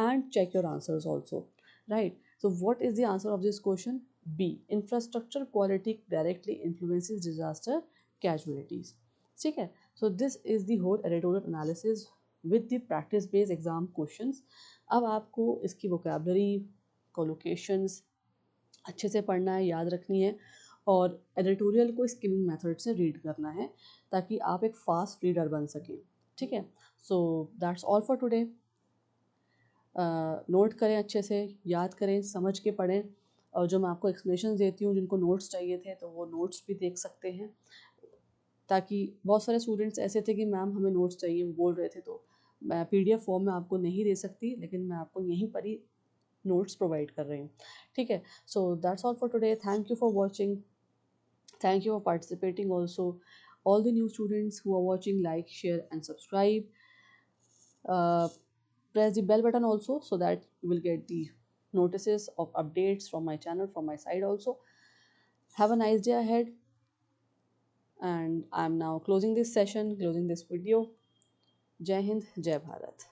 and check your answers also, right? So what is the answer of this question? B, infrastructure quality directly influences disaster casualties, ठीक है। So this is the whole editorial analysis with the practice based exam questions। अब आपको इसकी vocabulary, collocations अच्छे से पढ़ना है, याद रखनी है, और एडिटोरियल को स्किमिंग मेथड से रीड करना है, ताकि आप एक फास्ट रीडर बन सकें, ठीक है। So that's all for today. Note करें अच्छे से, याद करें, समझ के पढ़ें, और जो मैं आपको एक्सप्लेनेशन देती हूँ, जिनको नोट्स चाहिए थे तो वो नोट्स भी देख सकते हैं। ताकि बहुत सारे स्टूडेंट्स ऐसे थे कि मैम हमें नोट्स चाहिए, वो बोल रहे थे, तो मैं पीडीएफ फॉर्म में आपको नहीं दे सकती, लेकिन मैं आपको यहीं पर ही नोट्स प्रोवाइड कर रही हूँ, ठीक है। So that's all for today. Thank you for watching, thank you for participating also. All the new students who are watching, like, share and subscribe. uh, Press the bell button also, so that you will get the notices of updates from my channel, from my side also. Have a nice day ahead, and I'm now closing this session, closing this video. Jai Hind, Jai Bharat.